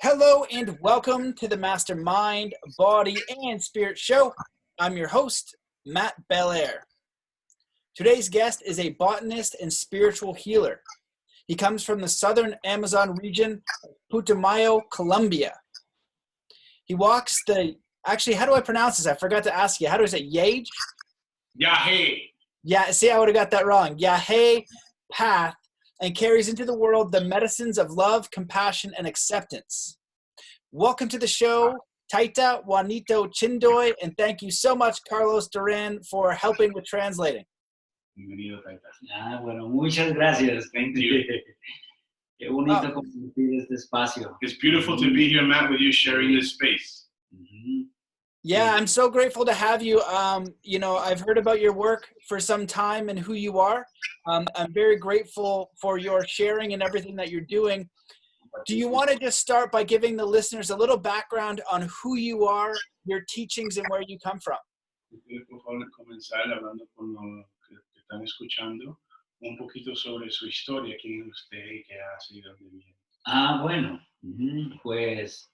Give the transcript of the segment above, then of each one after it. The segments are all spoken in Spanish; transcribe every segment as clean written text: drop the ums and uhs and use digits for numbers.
Hello and welcome to the Mastermind, Body, and Spirit Show. I'm your host, Matt Belair. Today's guest is a botanist and spiritual healer. He comes from the southern Amazon region of Putumayo, Colombia. He walks actually, how do I pronounce this? I forgot to ask you. How do I say yage? Yage. Yeah, see, I would have got that wrong. Yage path, and carries into the world the medicines of love, compassion, and acceptance. Welcome to the show, Taita Juanito Chindoy, and thank you so much, Carlos Duran, for helping with translating. Bienvenido, Taita. Bueno, muchas gracias. Thank you. Qué bonito compartir este espacio. It's beautiful to be here, Matt, with you sharing this space. Yeah, I'm so grateful to have you. I've heard about your work for some time and who you are. I'm very grateful for your sharing and everything that you're doing. Do you want to just start by giving the listeners a little background on who you are, your teachings, and where you come from? Por favor, comenzar hablando con los que están escuchando un poquito sobre su historia, quién es usted y qué hace y dónde viene. Bueno, pues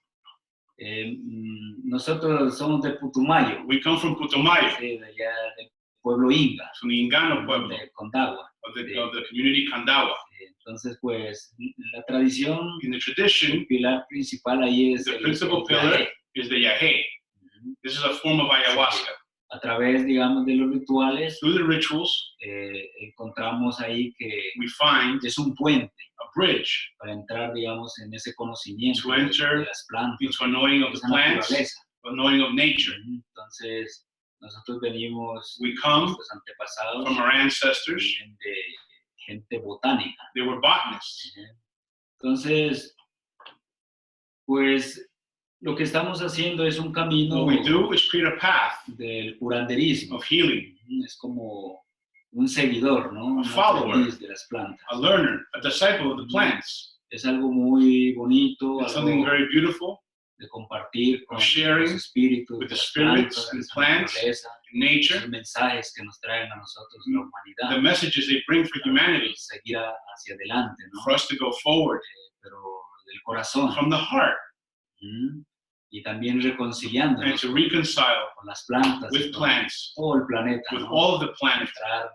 nosotros somos de Putumayo. We come from Putumayo. De allá del pueblo Inga. Es un ingano pueblo. De Condagua. Of the community Kandawa. Entonces, pues, la tradición, in the tradition, el pilar principal ahí es the principal pillar is the yage. This is a form of ayahuasca. A través, digamos, de los rituales, through the rituals, encontramos ahí que we find es un puente, a bridge, para entrar, digamos, en ese conocimiento to enter de las plantas, into a knowing of the plants, a knowing of nature. Entonces, nosotros venimos, we come nuestros antepasados, from our ancestors, de gente botánica. They were botanists. Entonces, pues, lo que estamos haciendo es un camino what we do is create a path del curanderismo. of healing. Es como un seguidor, ¿no? A follower, de las plantas. a learner, a disciple of the plants. Es algo muy bonito, it's something very beautiful, de compartir con sharing los espíritus, with the plantas, spirits and plants, nature, los mensajes que nos traen a nosotros, la humanidad. The messages they bring for humanity, seguir hacia adelante, ¿no? For us to go forward, pero del corazón, from the heart, y también reconciliándonos and to reconcile con las plantas, with plants, todo el planeta, with ¿no? all of the planet, entrar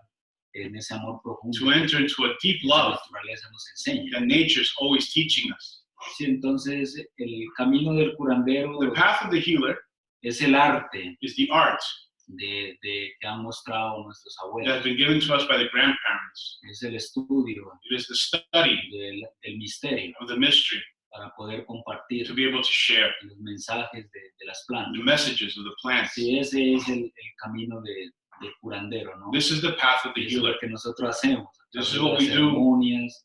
en ese amor profundo, to enter into a deep love la naturaleza nos enseña. that nature is always teaching us. Sí, entonces el camino del curandero, the path of the healer, es el arte, is the art de que han mostrado nuestros abuelos. that has been given to us by the grandparents. Es el estudio It is the study del misterio, of the mystery, para poder compartir to be able to share los mensajes de las plantas. the messages of the plants. Sí, ese es el camino del curandero, ¿no? This is the path of the Eso es healer. lo que nosotros hacemos. This is what we do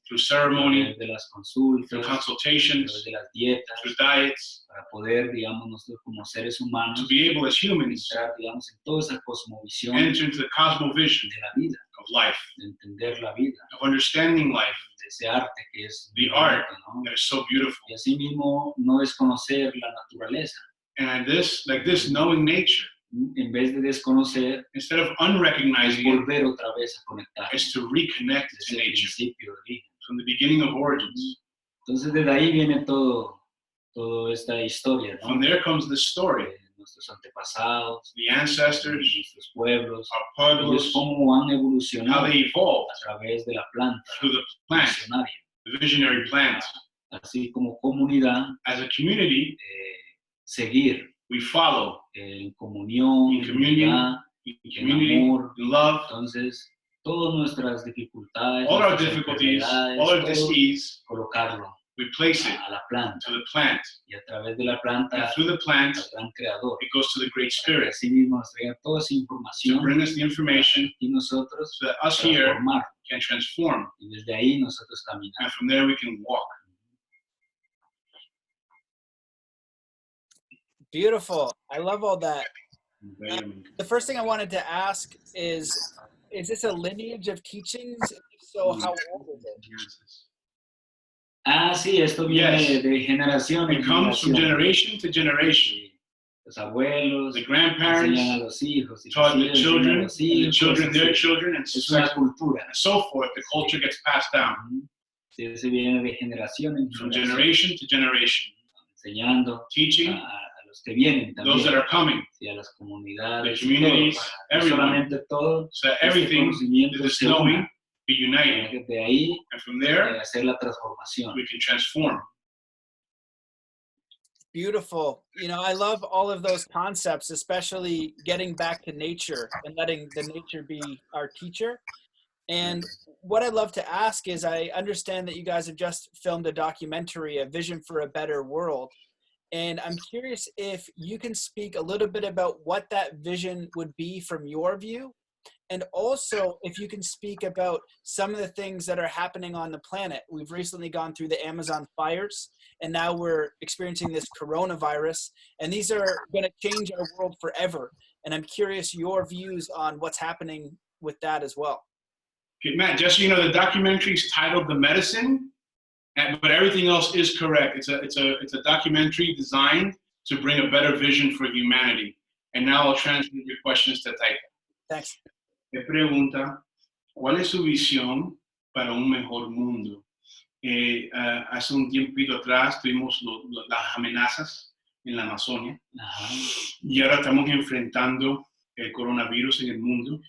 through ceremony, de las consultas, through consultations, de las dietas, through diets, para poder, digamos, nosotros como seres humanos, to be able as humans entrar, digamos, en toda esa cosmovisión enter into the cosmovision de la vida, of life, de entender la vida, of understanding life, de ese arte que es the bonito, art ¿no? that is so beautiful. Y así mismo no es conocer la naturaleza, And this knowing nature, en vez de desconocer, instead of es unrecognizing it, volver otra vez a conectar is to reconnect to desde el nature principio de origen. from the beginning of origins. Entonces desde ahí viene toda esta historia, ¿no? From there comes the story, De nuestros antepasados, the ancestors, nuestros pueblos, our ellos pueblos, cómo han how evolucionado they evolved a través de la planta through the plant, visionaria, the visionary plant. así como comunidad, As a community, seguir we follow en comunión, in communion, unidad, in en community, amor. in love, Entonces, todas nuestras dificultades, all our nuestras difficulties, enfermedades, all our todo dis-ease, colocarlo we place it a la planta, to the plant. y a través de la planta And through the plant, al gran creador. it goes to the Great Y Spirit así mismo nos traiga toda esa to información bring us the information y nosotros so that us here transformar. can transform. Y desde ahí nosotros And caminamos. from there we can walk. Beautiful. I love all that. The first thing I wanted to ask is this a lineage of teachings? If so, how old is it? Sí, esto viene Yes. de generación en It comes from generación. generation to generation. Sí. Los abuelos The enseñan a grandparents los hijos, y taught los the hijos enseñan a children, los and the hijos, children their así. children, and Es una cultura. so forth. The culture gets passed down Sí, ese viene de generación en from generación. generation to generation. enseñando, teaching, a los que vienen those that también, are coming, y a las the comunidades, communities, no everyone, solamente todo, so that este everything conocimiento that is se knowing una, be united, que de ahí and from there hacer la transformación. we can transform. Beautiful. You know, I love all of those concepts, especially getting back to nature and letting the nature be our teacher. And what I'd love to ask is, I understand that you guys have just filmed a documentary, A Vision for a Better World. And I'm curious if you can speak a little bit about what that vision would be from your view. And also, if you can speak about some of the things that are happening on the planet. We've recently gone through the Amazon fires, and now we're experiencing this coronavirus. And these are going to change our world forever. And I'm curious your views on what's happening with that as well. Okay, Matt, just so you know, the documentary is titled The Medicine, but everything else is correct. It's a documentary designed to bring a better vision for humanity. And now I'll translate your questions to Taita. Thanks. Me pregunta, ¿cuál es su visión para un mejor mundo? Hace un tiempito atrás tuvimos las amenazas en la Amazonia. Ajá. Y ahora estamos enfrentando el coronavirus en el mundo.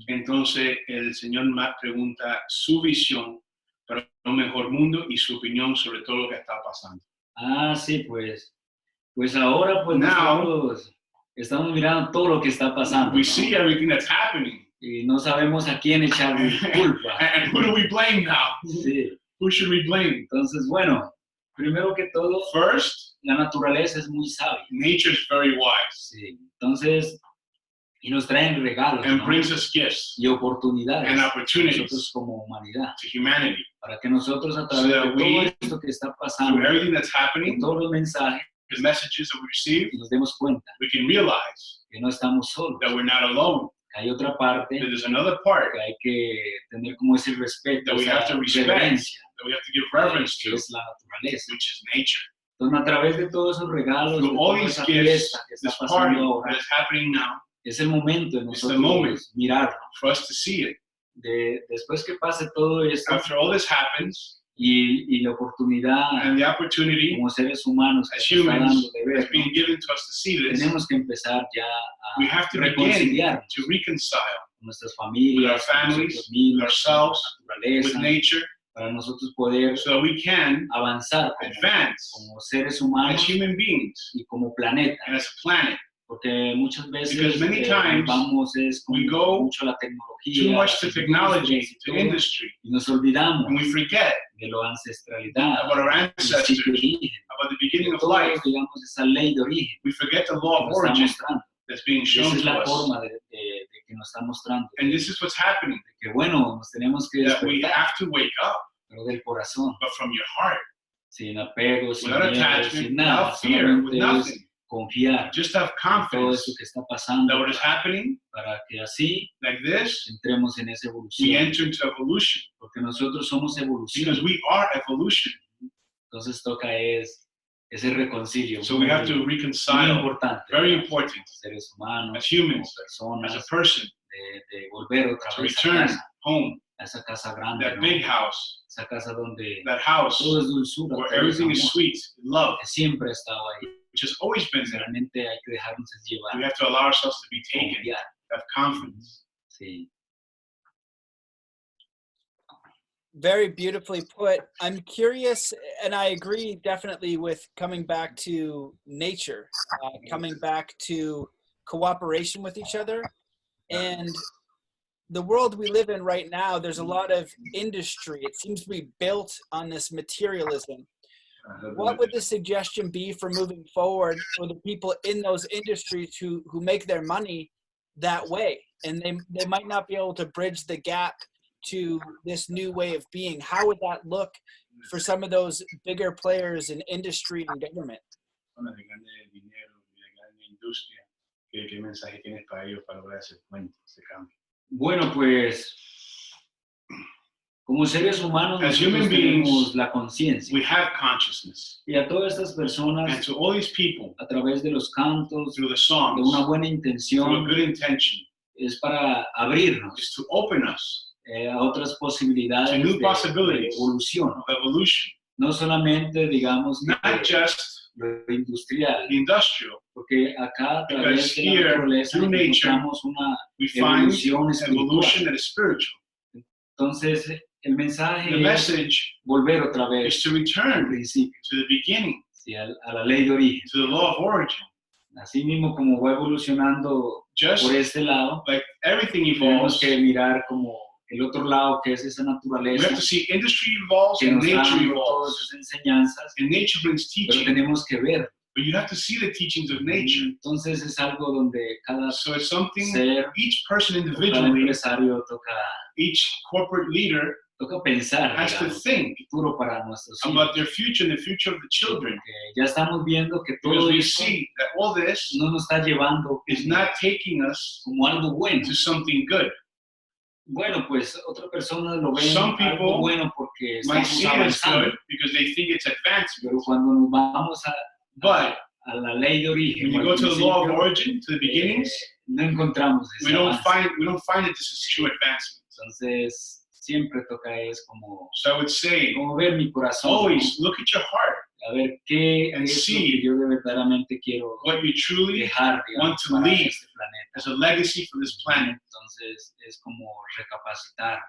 Entonces, el señor Matt pregunta su visión para un mejor mundo y su opinión sobre todo lo que está pasando. Sí, pues ahora pues nosotros estamos mirando todo lo que está pasando. We see everything that's happening. Y no sabemos a quién echarle culpa. And who do we blame now? Sí. Who should we blame? Entonces, bueno, primero que todo, first, la naturaleza es muy sabia. Nature is very wise. Sí. Entonces, y nos traen regalos, and ¿no? brings us gifts y oportunidades and opportunities nosotros como humanidad, to humanity. Para que nosotros a través de todo esto que está pasando, through everything that's happening, todos los mensajes, the messages that we receive, nos demos cuenta we can realize que no estamos solos, that we're not alone. que hay otra parte, That there's another part que hay que tener como ese respeto, that we have to respect, reverencia, that we have to give reverence que to, es la naturaleza. which is nature. Entonces, a través de todos esos regalos, Through de all toda these esa gifts, fiesta que está this party pasando ahora, that is happening now, es el momento de it's the moment nosotros mirarlo. for us to see it. Después que pase todo esto After all this happens, y la oportunidad and the opportunity como seres humanos que as nos está dando humans de ver, is being given to us to see this, tenemos que empezar ya we a have to begin reconciliarnos to reconcile con nuestras with our familias, con families, nosotros mismos, with ourselves, con la naturaleza, with nature, para nosotros poder so that we can avanzar advance como seres as humanos human beings y como planeta. and as a planet. Porque muchas veces Because many times vamos we go mucho a la Too tecnología, much to las technology, industrias y to todo, industry, y nos olvidamos and we forget de la ancestralidad, about our del ancestors, principio de origen, about the beginning de of todo, life. digamos, esa ley de origen We forget the que law of nos está origin mostrando. that's being Y shown esa es to la us. forma de que nos está mostrando. And this is what's happening, Que bueno, nos tenemos que that we despertar, have to wake up, pero del corazón, but from your heart, sin apegos, sin without miedo, attachment, sin nada, without fear, with solamente nothing. es confiar Just have en todo confidence esto que está pasando that what is happening para que así like this, entremos en esa we evolución, enter into evolution, porque nosotros somos evolución. because we are evolution. Entonces toca ese reconcilio, So we have to muy reconcile, importante, very ¿verdad? important, Seres humanos, as humans, como as a personas, person, de volver otra to vez a return casa, home, a esa casa grande, that ¿no? big house, Esa casa donde that house todo es dulzura, where todo es everything amor, is sweet, love, que siempre ha estado ahí. which has always been there. Realmente hay que dejarnos llevar, We have to allow ourselves to be taken, confiar. have confidence. Sí. Very beautifully put. I'm curious, and I agree definitely with coming back to nature, coming back to cooperation with each other. And the world we live in right now, there's a lot of industry. It seems to be built on this materialism. What would the suggestion be for moving forward for the people in those industries who make their money that way? And they might not be able to bridge the gap to this new way of being. How would that look for some of those bigger players in industry and government? ¿Qué mensaje tienes para ellos para lograr ese cambio? Bueno, pues como seres humanos As nosotros human tenemos beings, la conciencia. We have consciousness. Y a todas estas personas, And to all these people, a través de los cantos, through the de songs, una buena through a intención, good intention, es para abrirnos is to open us a otras posibilidades to new de possibilities evolución. of evolution. no solamente, digamos, not just lo industrial, the industrial. porque acá a través Because de la here, naturaleza through nature, encontramos una we find evolución evolution espiritual. that is spiritual. Entonces, el mensaje The es message volver otra is vez to al return principio, to the beginning, ¿sí? A la ley de origen. to the law of origin. Así mismo como va evolucionando Just por este lado, like everything tenemos evolves, que mirar como el otro lado, que es esa we naturaleza have to see industry evolves que and nos da nature todas evolves. esas enseñanzas, And nature brings pero teaching, tenemos que ver. but you have to see the teachings of nature. Entonces es algo donde cada So it's something ser, each person cada individually, empresario each corporate leader toca pensar, has to digamos, think el futuro para nuestros hijos. about their future and the future of the children. Porque ya estamos viendo que Because todo we esto see that all this no nos está llevando is not taking us como algo bueno. to something good. Bueno, pues otra persona lo ven Some algo people bueno porque Might estamos see it as avanzando, good because they think it's advancement. pero cuando nos vamos But a la ley de origen, when you o go al to the law of principio, origin, to the beginnings, no encontramos ese we don't avance. find that this is true advancement. Entonces, siempre toca es como So I would say, ver mi corazón, always look at your heart, ¿no? A ver qué and es lo see que yo verdaderamente quiero what you truly dejar, want digamos, to para leave este planeta. as a legacy for this planet. Entonces, es como recapacitar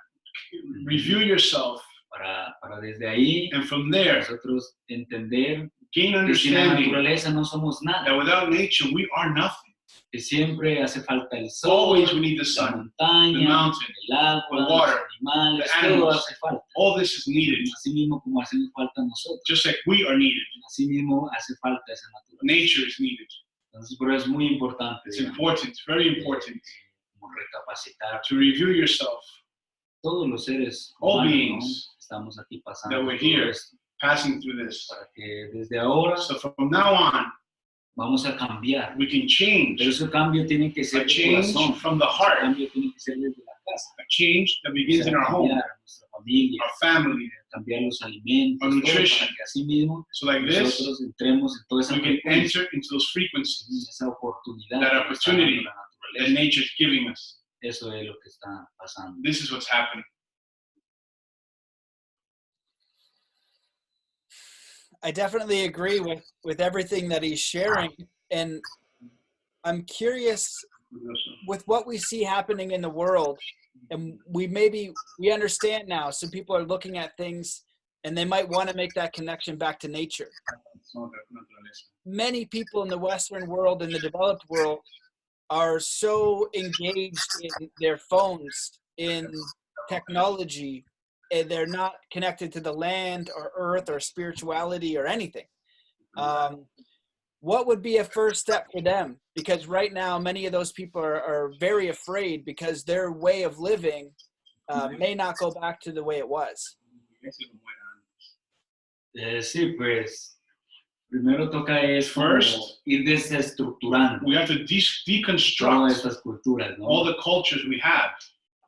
Review yourself, para desde ahí and from there, nosotros entender gain que sin la understanding naturaleza no somos that nada, without nature, we are nothing. que siempre hace falta el sol, Always we need the la sun, the montaña, mountain, el agua, the water, los animales, the todo animals. hace falta. all this is needed, Así mismo como hacemos falta nosotros, just like we are needed. así mismo hace falta esa naturaleza. Nature is needed. Entonces, pero es muy importante, It's digamos, important, very important, como recapacitar. to review yourself, Todos los seres all humanos, beings ¿no? Estamos aquí that pasando we're todo here. esto, passing through this. para que desde ahora So from now on, vamos a cambiar. we can change. Pero ese cambio tiene que A ser de change corazón. from the Ese heart, cambio tiene que ser desde la casa. a change that begins in our home, Cambiar a nuestra familia, our family. cambiar los alimentos, Our todo, nutrition. para que así mismo So like this, nosotros entremos en toda esa we can frecuencia, enter into those frequencies esa oportunidad that que nos está dando opportunity la that naturaleza. nature is giving us. Eso es lo que está pasando. This is what's happening. I definitely agree with everything that he's sharing. And I'm curious with what we see happening in the world. And we understand now. Some people are looking at things and they might want to make that connection back to nature. Many people in the Western world, in the developed world, are so engaged in their phones, in technology, and they're not connected to the land or earth or spirituality or anything. What would be a first step for them? Because right now, many of those people are very afraid because their way of living may not go back to the way it was. Sí, pues, primero toca es First, ir desestructurando we have to todas deconstruct estas culturas, ¿no? all the cultures we have.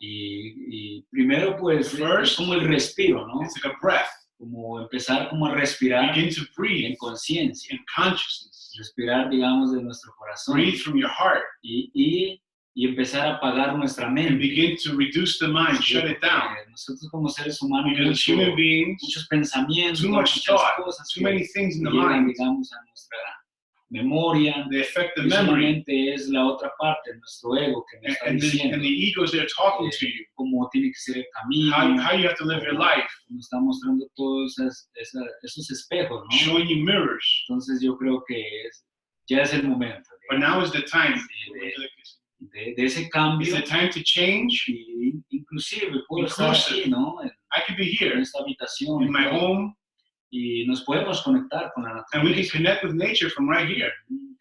Y primero, pues, es First, como el respiro, ¿no? It's like a breath. Como empezar como a respirar Begin to breathe en conciencia, in consciousness. respirar, digamos, de nuestro corazón Breathe from your heart y empezar a apagar nuestra and mente. begin to reduce the mind, shut it down. Nosotros como seres humanos Because human beings, muchos pensamientos, too much muchas thought, cosas too many things in the llegan, mind, digamos, a nuestra memoria. they affect the Y memory. solamente es la otra parte, nuestro ego, que me está And diciendo the egos that are talking to you, cómo tiene que ser el camino, how you have to live your life, nos está mostrando todos esos espejos, ¿no? showing you mirrors. Entonces yo creo que ya es el momento But now is the time. de ese cambio. It's the time to change. Y inclusive puedo estar aquí, ¿no? I could be here En esta habitación, in my home, y nos podemos conectar con la and we can naturaleza. connect with nature from right here.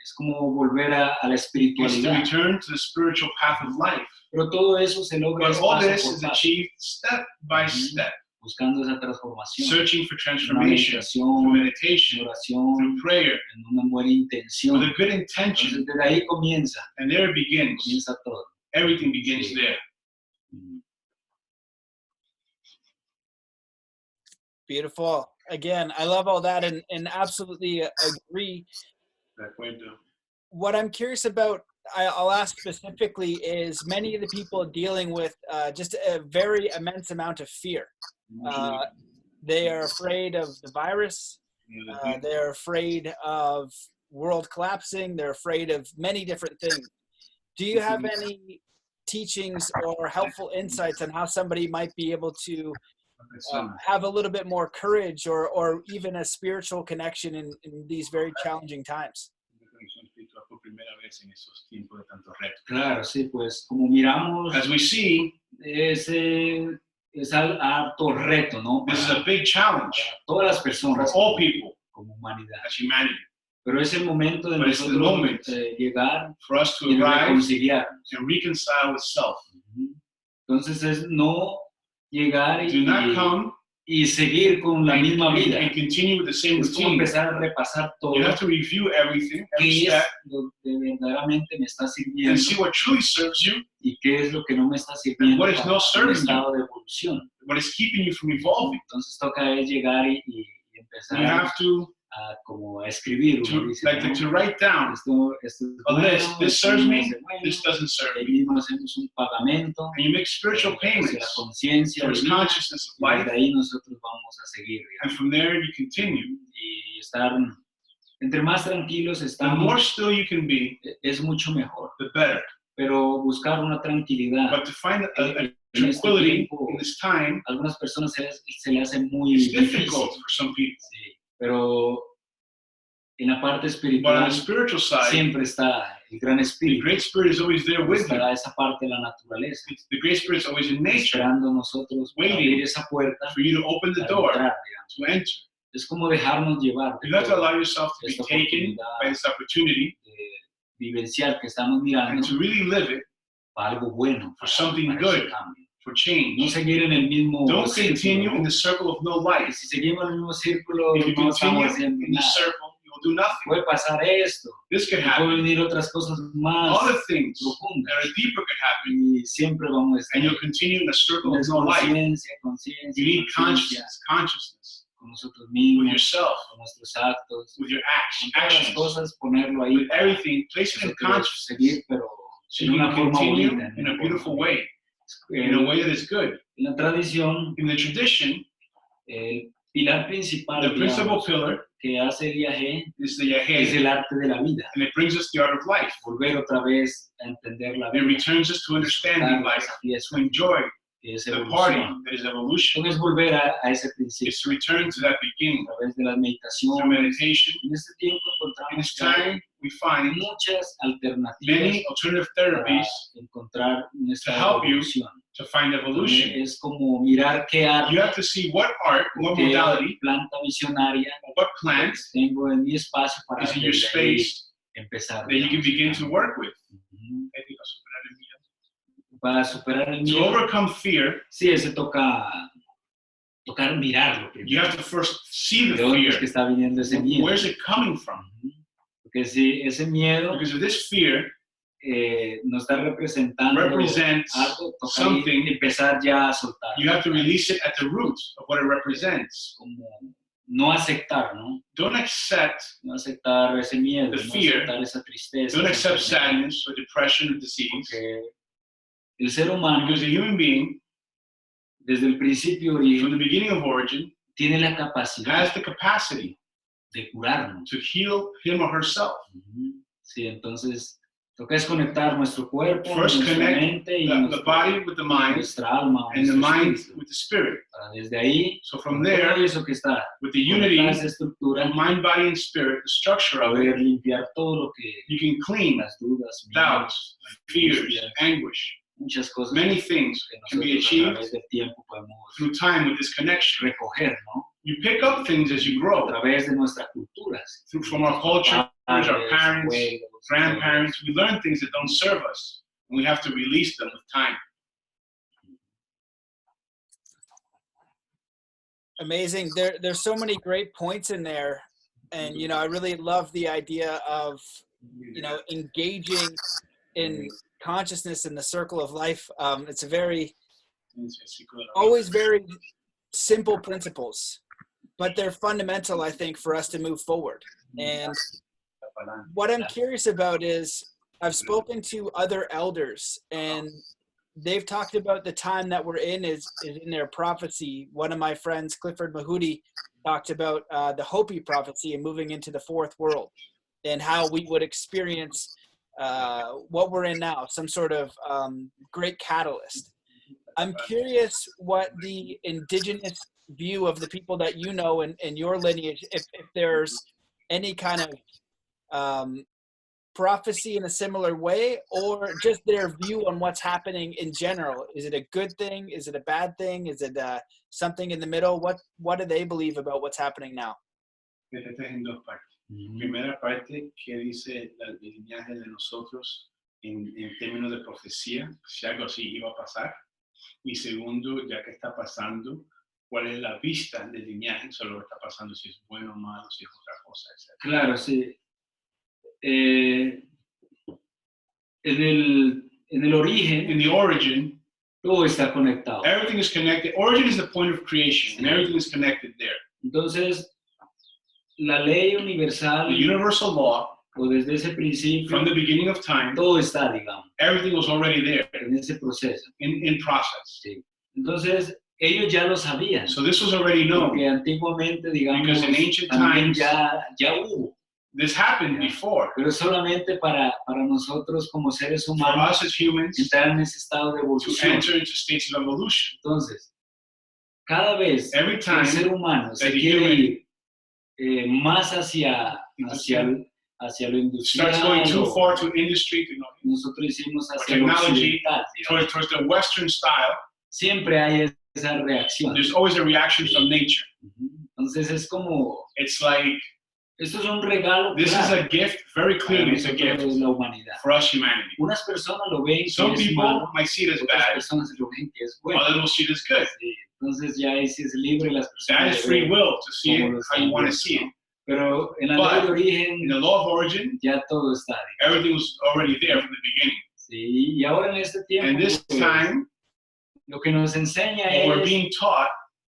Es como volver a la It's to espiritualidad. return to the spiritual path of life. Pero todo eso se logra But all paso this por is paso, achieved step by step, buscando esa transformación, searching for una transformation through meditación, meditation, oración, through prayer, en una buena intención. with a good intention. Entonces desde ahí comienza And there it begins. todo. Everything begins Sí. there. Beautiful. Again, I love all that and absolutely agree. What I'm curious about, I'll ask specifically, is many of the people dealing with just a very immense amount of fear. They are afraid of the virus. They're afraid of world collapsing. They're afraid of many different things. Do you have any teachings or helpful insights on how somebody might be able to have a little bit more courage or even a spiritual connection in these very challenging times? Claro, sí, pues como miramos, As we see, es harto reto, ¿no? this is a big challenge Para todas las for personas all people como humanidad. as humanity. Pero es el momento de But it's the nosotros moment llegar for us to y arrive reconciliar. and reconcile with self. Entonces es no llegar Do not come y seguir con la misma vida. and continue with the same Es como routine. empezar a repasar todo You have to review everything, every qué es step, lo que verdaderamente me está and sirviendo see what truly serves you, y qué es lo que no me está sirviendo what is para not un serving estado de evolución. what is keeping you from evolving. Entonces toca es llegar y empezar You have to como a escribir, uno dice, ¿no? to write down Esto es a bueno, list. This esto serves no me, es bueno. this doesn't serve Ahí me. mismo hacemos un pagamento And you make spiritual hacia la payments conciencia towards divina, consciousness of y life, desde ahí nosotros vamos a seguir, and digamos, from there you continue. y estar entre más tranquilos The estamos, more still you can be, es mucho mejor, the better. pero buscar una tranquilidad. But to find a En este tranquility tiempo, in this time a algunas personas se le hace muy is difícil, difficult for some people. sí, pero en la parte But on espiritual the spiritual side, siempre está el gran the espíritu, Great Spirit is always there with you. estará esa parte de la naturaleza, The Great Spirit is always in nature esperando nosotros para waiting abrir esa puerta for you to open the para door entrar, digamos. to enter. Es como dejarnos llevar de You have to todo, allow yourself to be esta taken oportunidad by this opportunity vivencial que estamos and mirando to really live it para algo bueno, for something para good, ese cambio. for No change. seguir en el mismo Don't círculo, continue ¿no? in the circle of no Porque life. si seguimos en el mismo círculo, If you no estamos continue haciendo in the nada. circle, you will do nothing. Puede pasar esto, This could y pueden happen. venir otras cosas más Other things that profundas, are deeper could happen, y siempre vamos a estar and you'll continue in a circle of es no life. conciencia, You need conciencia consciousness con nosotros with mismos, yourself, con nuestros actos, with your con todas las actions, cosas, ponerlo ahí with para everything. Place it in nosotros consciousness seguir, pero so en you una can forma continue bonita, in a beautiful way, En in a way that is good. la tradición, In the tradition, el pilar principal, the principal digamos, pillar que hace el yage is the es yage, el arte de la vida. and it brings us the art of life. Volver otra vez a entender la It vida, returns us to understanding disfrutar life, esa to fiesta enjoy que es the party evolución. that is evolution. Entonces volver a ese principio It's to return to that beginning. a través de la Through meditación. meditation, En este tiempo in encontramos this que hay time, we find muchas alternativas many alternative para therapies encontrar un estado help de you evolución. to find evolution. Es como mirar qué arte, You have to see what art, what qué modality, planta visionaria what plant tengo en mi espacio para is in your desde ahí space empezar. that you can digamos, begin to work with. Ujú. Para superar el To miedo, overcome fear, sí, ese tocar mirarlo you primero. have to first see the ¿De dónde es fear. que está viniendo ese miedo? Where's it coming from? Ujú. Porque si ese miedo Because if this fear nos está representando represents algo, toca something, ahí empezar ya a soltar. you have to release it at the root of what it represents. Como no aceptar, ¿no? Don't accept, No aceptar ese miedo, The no fear. aceptar esa tristeza. don't esa accept enfermedad, sadness or depression or disease. porque el ser humano, Because a human being, desde el principio de from origen, the beginning of origin, tiene la capacidad has the capacity de curarnos. to heal him or herself. Ujú. Sí, entonces toca desconectar nuestro cuerpo, First nuestra connect mente y The body with the mind nuestra alma, and the nuestro mind espíritu. with the spirit. Para desde ahí, So from con there, todo eso que está, with the conectar unity esa estructura, of mind, body, and spirit, the structure of poder it, limpiar todo lo que you can clean las dudas, miedos, doubts, fears, anguish. muchas cosas Many things que can be nosotros a achieved través del tiempo podemos through time with this connection. recoger, ¿no? You pick up things as you A grow través de nuestras culturas. from our culture, our Padres, parents, abuelos, grandparents. We learn things that don't serve us, and we have to release them with time. Amazing. There's so many great points in there. And, I really love the idea of, engaging in consciousness in the circle of life. It's always very simple principles, but they're fundamental, I think, for us to move forward. And what I'm curious about is I've spoken to other elders, and they've talked about the time that we're in is in their prophecy. One of my friends, Clifford Mahudi, talked about the Hopi prophecy and moving into the fourth world and how we would experience what we're in now, some sort of great catalyst. I'm curious what the indigenous view of the people that you know in your lineage, if there's any kind of prophecy in a similar way, or just their view on what's happening in general. Is it a good thing? Is it a bad thing? Is it something in the middle? What do they believe about what's happening now? Esta es en dos partes. Primera parte, que dice el linaje de nosotros en términos de profecía, si algo así iba a pasar. Y segundo, ya que está pasando, cuál es la vista del linaje sobre lo que está pasando, si es bueno o malo, si es otra cosa, etc. Claro, sí. En el origen, In the origin, todo está conectado. everything is connected. Origin is the point of creation, and everything is connected there. Entonces, la ley The universal, universal law, o desde ese principio, from the beginning of time, todo está, digamos, everything was already there en ese proceso. in process. Sí. Entonces, ellos ya lo sabían. So this was already known. Porque antiguamente, digamos, Because in ancient también times, ya hubo. This happened Yeah. before. Pero solamente para nosotros como seres For humanos us as humans, entrar en ese estado de to evolución. enter into states of evolution. Entonces, cada vez Every que el time ser humano se that the quiere human ir más hacia lo industrial, starts going too o far to industry, to nosotros hicimos hacia lo technology, occidental, digamos, towards the Western style, siempre hay esa reacción. there's always a reaction from nature. Entonces es como, It's like, esto es un regalo this is claro a gift, very para clearly it's a nosotros gift la humanidad. for us humanity. Unas personas lo ven Some que es people malo, might see it as otras bad, personas lo ven que es bueno. others will see it as good. Sí, entonces ya es libre las That personas is de free ver will to see cómo it lo how you están want to viendo, see it. ¿no? Pero en la But ley de In origen the law of origin, ya todo está, digamos. everything was already there from the beginning. Sí, y ahora en este tiempo And this pues, time, lo que nos enseña what we're being taught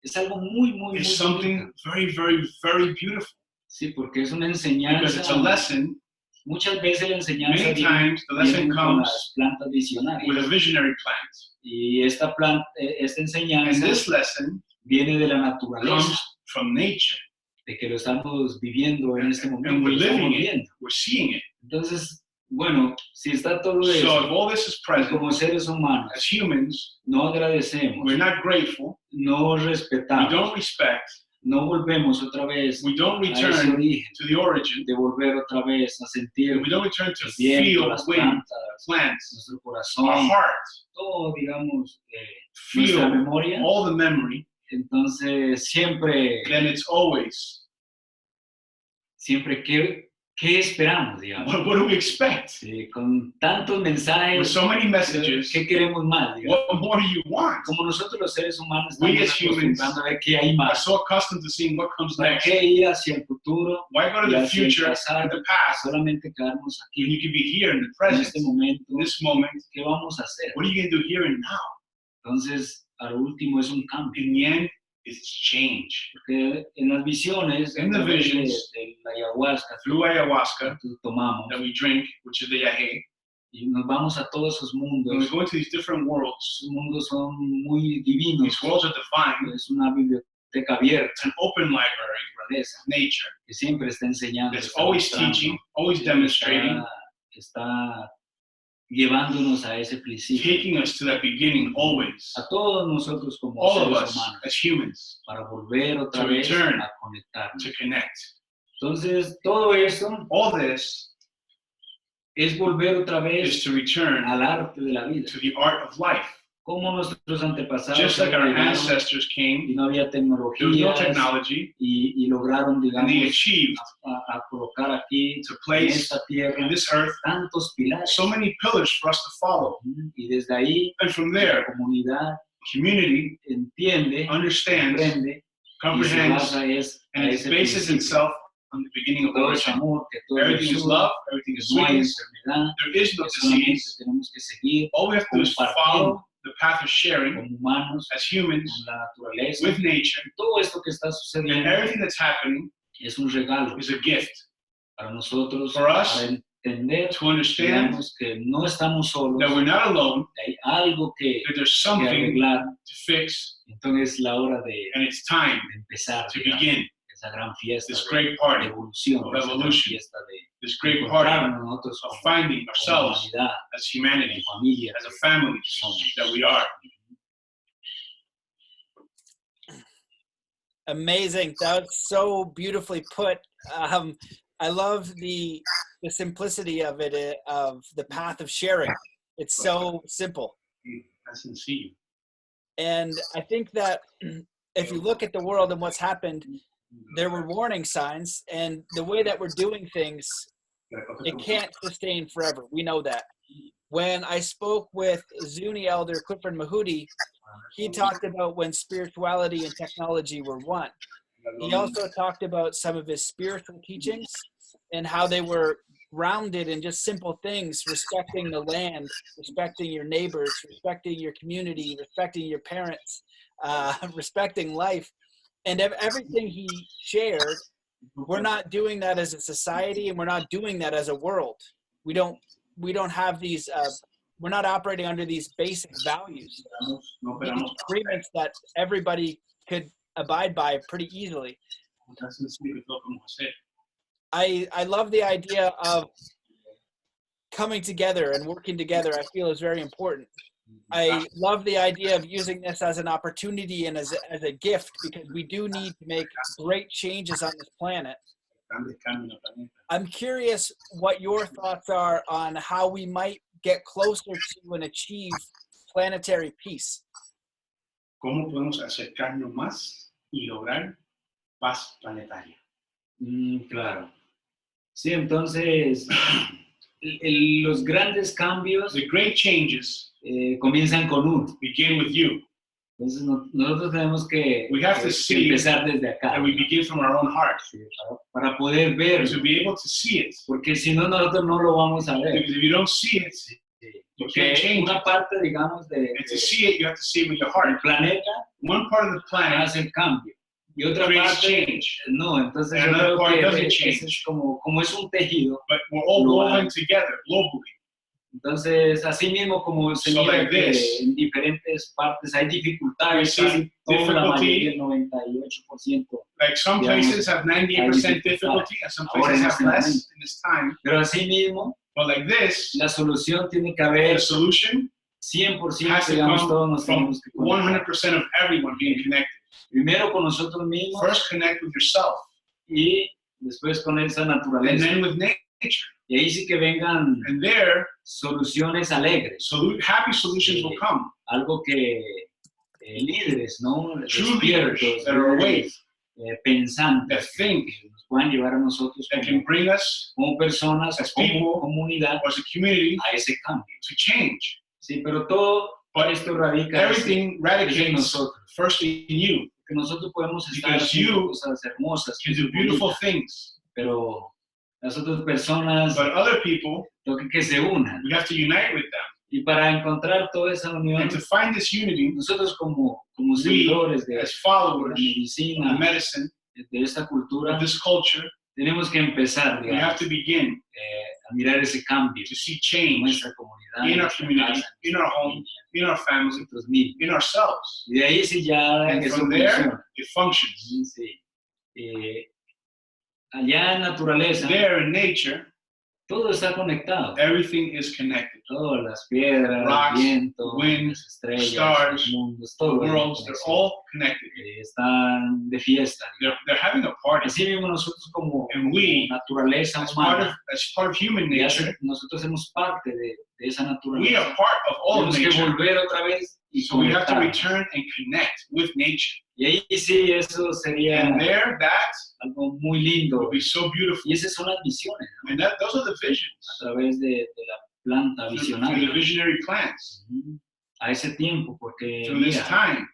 es algo muy is bonito. something very, very, very beautiful. Sí, porque es una Because enseñanza. it's a lesson. Muchas veces la enseñanza Many times the lesson viene con comes las plantas visionarias. with a visionary plant. Y esta And enseñanza this lesson viene de la naturaleza, comes from nature. de que lo estamos viviendo en este momento. And we're lo estamos living it, viendo. we're seeing it. Entonces, bueno, si está todo So eso, if all this is y present, como seres humanos as humans, no agradecemos, we're not grateful, no we respetamos, don't respect, no volvemos otra vez we don't a ese return origen, to the origin, de volver otra vez a sentir we don't return to el viento, feel las the wind, plantas, plants, nuestro our corazón, heart, todo, digamos, nuestra feel memoria. all the memory, Entonces, siempre, then it's always, ¿qué esperamos, digamos? what do we expect? Sí, con tantos With mensajes, so many messages, ¿qué queremos más, digamos? what more do you want? Como nosotros los seres humanos We estamos as humans acostumbrados a ver qué hay Are más. so accustomed to seeing what comes ¿Para next. qué ir hacia el futuro? Why go to Y the hacia el future pasado, and the past solamente quedarnos when aquí, you can be here in the en present, este momento? in this moment? ¿Qué vamos a hacer? What are you going to do here and now? Entonces, al último es un cambio. In the end, it's change. Porque en las visiones, In the a través visions, de la ayahuasca Through ayahuasca que tomamos, that we drink, which is the yage, y nos vamos a todos esos when we mundos. go into these different worlds, Esos mundos son muy divinos. these worlds are divine. Es una biblioteca abierta, It's an open library, naturaleza, nature, que siempre está enseñando, that's está always mostrando, teaching, always demonstrating, está llevándonos a ese principio. taking us to that beginning always. A todos nosotros como All of seres us humanos, as humans para volver otra to vez return, a conectarnos. to connect. Entonces, todo eso All this es volver otra is vez to return al arte de la vida. to the art of life. Como nuestros antepasados Just like our llegaron ancestors y came, no había there was no tecnología technology, y lograron, and digamos, they achieved a colocar aquí to en place esta tierra in this earth tantos pilares. so many pillars for us to follow. Y desde ahí And from la there, comunidad community entiende, understands, comprende, y su comprehends, base es a and it ese bases principio. itself on the beginning of Todo es origin. amor, que todo es Everything is dulzura, love, everything que is no hay sweetness, enfermedad, there is no que solamente disease. tenemos que seguir All we have to do is follow the path of sharing como humanos as humans con la naturaleza. with nature, Todo esto que está and sucediendo everything that's happening es un regalo is a gift para nosotros, For us, para entender, to understand digamos, que no estamos solos, that we're not alone, que hay algo that there's que something arreglar. to fix, Entonces es la hora de and it's time empezar, to digamos, begin esa gran fiesta this de great party, evolución, of esa gran evolution, fiesta de this great party encontrarnos nosotros of como finding ourselves humanidad, as humanity, como familia, as a family that we are. Amazing. That was so beautifully put. I love the simplicity of it, of the path of sharing. It's so simple. That's sincere. And I think that if you look at the world and what's happened, there were warning signs, and the way that we're doing things, it can't sustain forever. We know that. When I spoke with Zuni elder Clifford Mahudi, he talked about when spirituality and technology were one. He also talked about some of his spiritual teachings and how they were grounded in just simple things: respecting the land, respecting your neighbors, respecting your community, respecting your parents, respecting life. And everything he shared, we're not doing that as a society, and we're not doing that as a world. We don't have these, we're not operating under these basic values, these agreements that everybody could abide by pretty easily. I love the idea of coming together and working together. I feel is very important. I love the idea of using this as an opportunity and as a gift, because we do need to make great changes on this planet. I'm curious what your thoughts are on how we might get closer to and achieve planetary peace. ¿Cómo podemos acercarnos más y lograr paz planetaria? Claro. Sí, entonces los grandes cambios The great changes comienzan con uno. begin with you. Entonces nosotros tenemos que We have to see empezar desde acá, that we begin from our own heart. ¿sí? Para poder ver, To be able to see it. porque si no nosotros no lo vamos a ver. Because if you don't see it, you Porque can't change una it. parte, digamos, And to see it, you have to see it with your heart. del planeta One part of the planet hace el cambio. Y otra creates parte, change, no. Entonces and yo another creo part que doesn't ese change. es como es un tejido. but we're all Global. woven together globally. Entonces, así mismo como se So mira like que this. en diferentes partes hay dificultades, We see casi toda la difficulty. mayoría, el 98%. Like some places have 98% difficulty, and some places have less in this time. Pero así mismo, But like this, la solución tiene que the haber solution 100%, has to digamos, come todos nos from tenemos que conectar. 100% of everyone being connected. Primero con nosotros mismos First, connect with yourself, y después con esa and naturaleza. then with nature. Y ahí sí que vengan And there, soluciones alegres, happy solutions will come. algo que líderes, ¿no? True leaders Despiertos, that are líderes, awake, pensantes, that think, que nos puedan llevar a nosotros that can bring us como personas, as como people, comunidad, as a community, a ese cambio. to change. Sí, pero todo But esto radica everything en radicates nosotros. first in you. Que nosotros podemos estar Because haciendo you cosas hermosas, can do beautiful bonitas, things. pero las otras personas But other people, toca que se unan. we have to unite with them. Y para encontrar toda esa unión, And to find this unity, nosotros como we, seguidores de as la followers of medicina, the medicine, de esta cultura, of this culture, tenemos que empezar, we have digamos, to begin a mirar ese cambio to see en change nuestra comunidad, in en our nuestra community, casa, in our home, in our family, nosotros mismos. in ourselves. Y de ahí sí ya And eso from there, funciona. it functions. Sí. Allá en naturaleza, There in nature, todo está conectado. everything is connected. Todas las piedras, Rocks, el viento, wind, las estrellas, stars, los mundos, The todo. worlds, they're all connected. Están de fiesta. They're having a party. Así mismo nosotros como And we, naturaleza as part humana, of human nature, nosotros somos parte de esa we are naturaleza. part of all of Tenemos que nature. volver otra vez y So we have to conectar. return and connect with nature. Y ahí sí, eso sería And there, that algo muy lindo. will be so beautiful. Y esas son las visiones, ¿no? And those are the visions. A través de la planta Through the visionaria. visionary plans. A ese tiempo, porque Through this mira, time,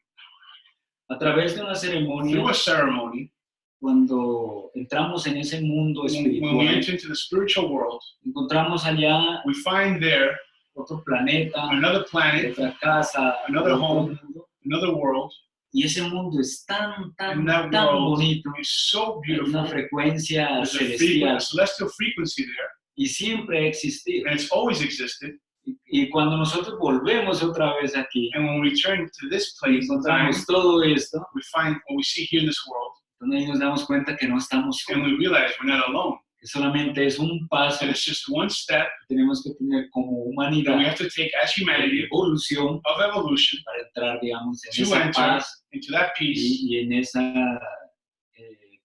a través de una ceremonia, through a ceremony, cuando entramos en ese mundo when we espiritual, enter into the spiritual world, encontramos allá we find there otro planeta, another planet, otra casa, Another otro home. mundo. another world, Y ese mundo es tan and that tan world bonito, is so hay una beautiful. frecuencia There's a celestial, celestial frequency there y siempre ha existido. And it's always existed. Y cuando nosotros volvemos otra vez aquí, And when we return to this place in time, encontramos todo esto, we find what we see here in this world, entonces ahí nos damos cuenta que no estamos and solos, we realize we're not alone. que solamente es un paso And it's just one step que tenemos que tener como that humanidad, we have to take as de humanity evolución, of evolution para entrar, digamos, en to esa enter paz into that peace y en esa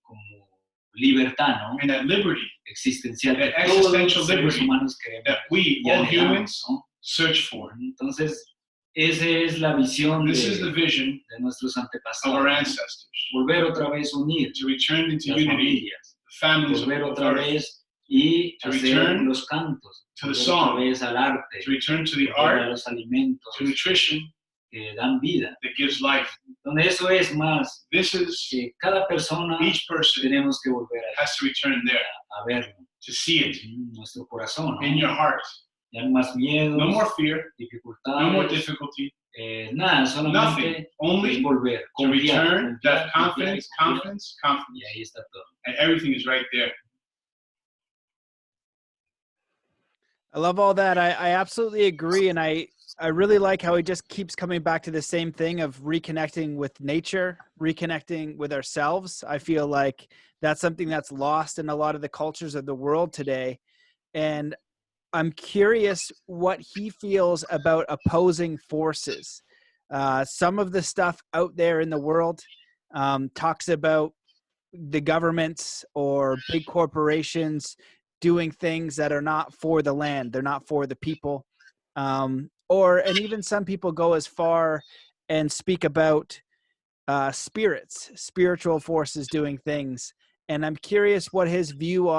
como libertad, ¿no? and that liberty Existencial que that todos existential los seres liberty humanos queremos that we, y all anhelamos, humans, ¿no? search for. Entonces, esa es la visión This is the de vision nuestros of antepasados. our ¿no? ancestors, Volver otra vez a unir to return into las unity, familias, the families of volver otra earth, vez y To hacer return los cantos, to the volver song, otra vez al arte, to return to the volver a art, los alimentos to nutrition que dan vida. that gives life. Entonces eso es más This is, que cada persona each person tenemos que volver has to return there a verlo to see it en nuestro corazón, ¿no? in your heart. Ya no más miedos, No more fear, dificultades, no more difficulty, nada, nothing. solamente es Only volver, to confiar, return that confiar, confidence, confiar, confidence, y confidence. ahí está todo. And everything is right there. I love all that. I absolutely agree. And I really like how he just keeps coming back to the same thing of reconnecting with nature, reconnecting with ourselves. I feel like that's something that's lost in a lot of the cultures of the world today. And I'm curious what he feels about opposing forces. Some of the stuff out there in the world talks about the governments or big corporations doing things that are not for the land. They're not for the people. And even some people go as far and speak about spiritual forces doing things. And I'm curious what his view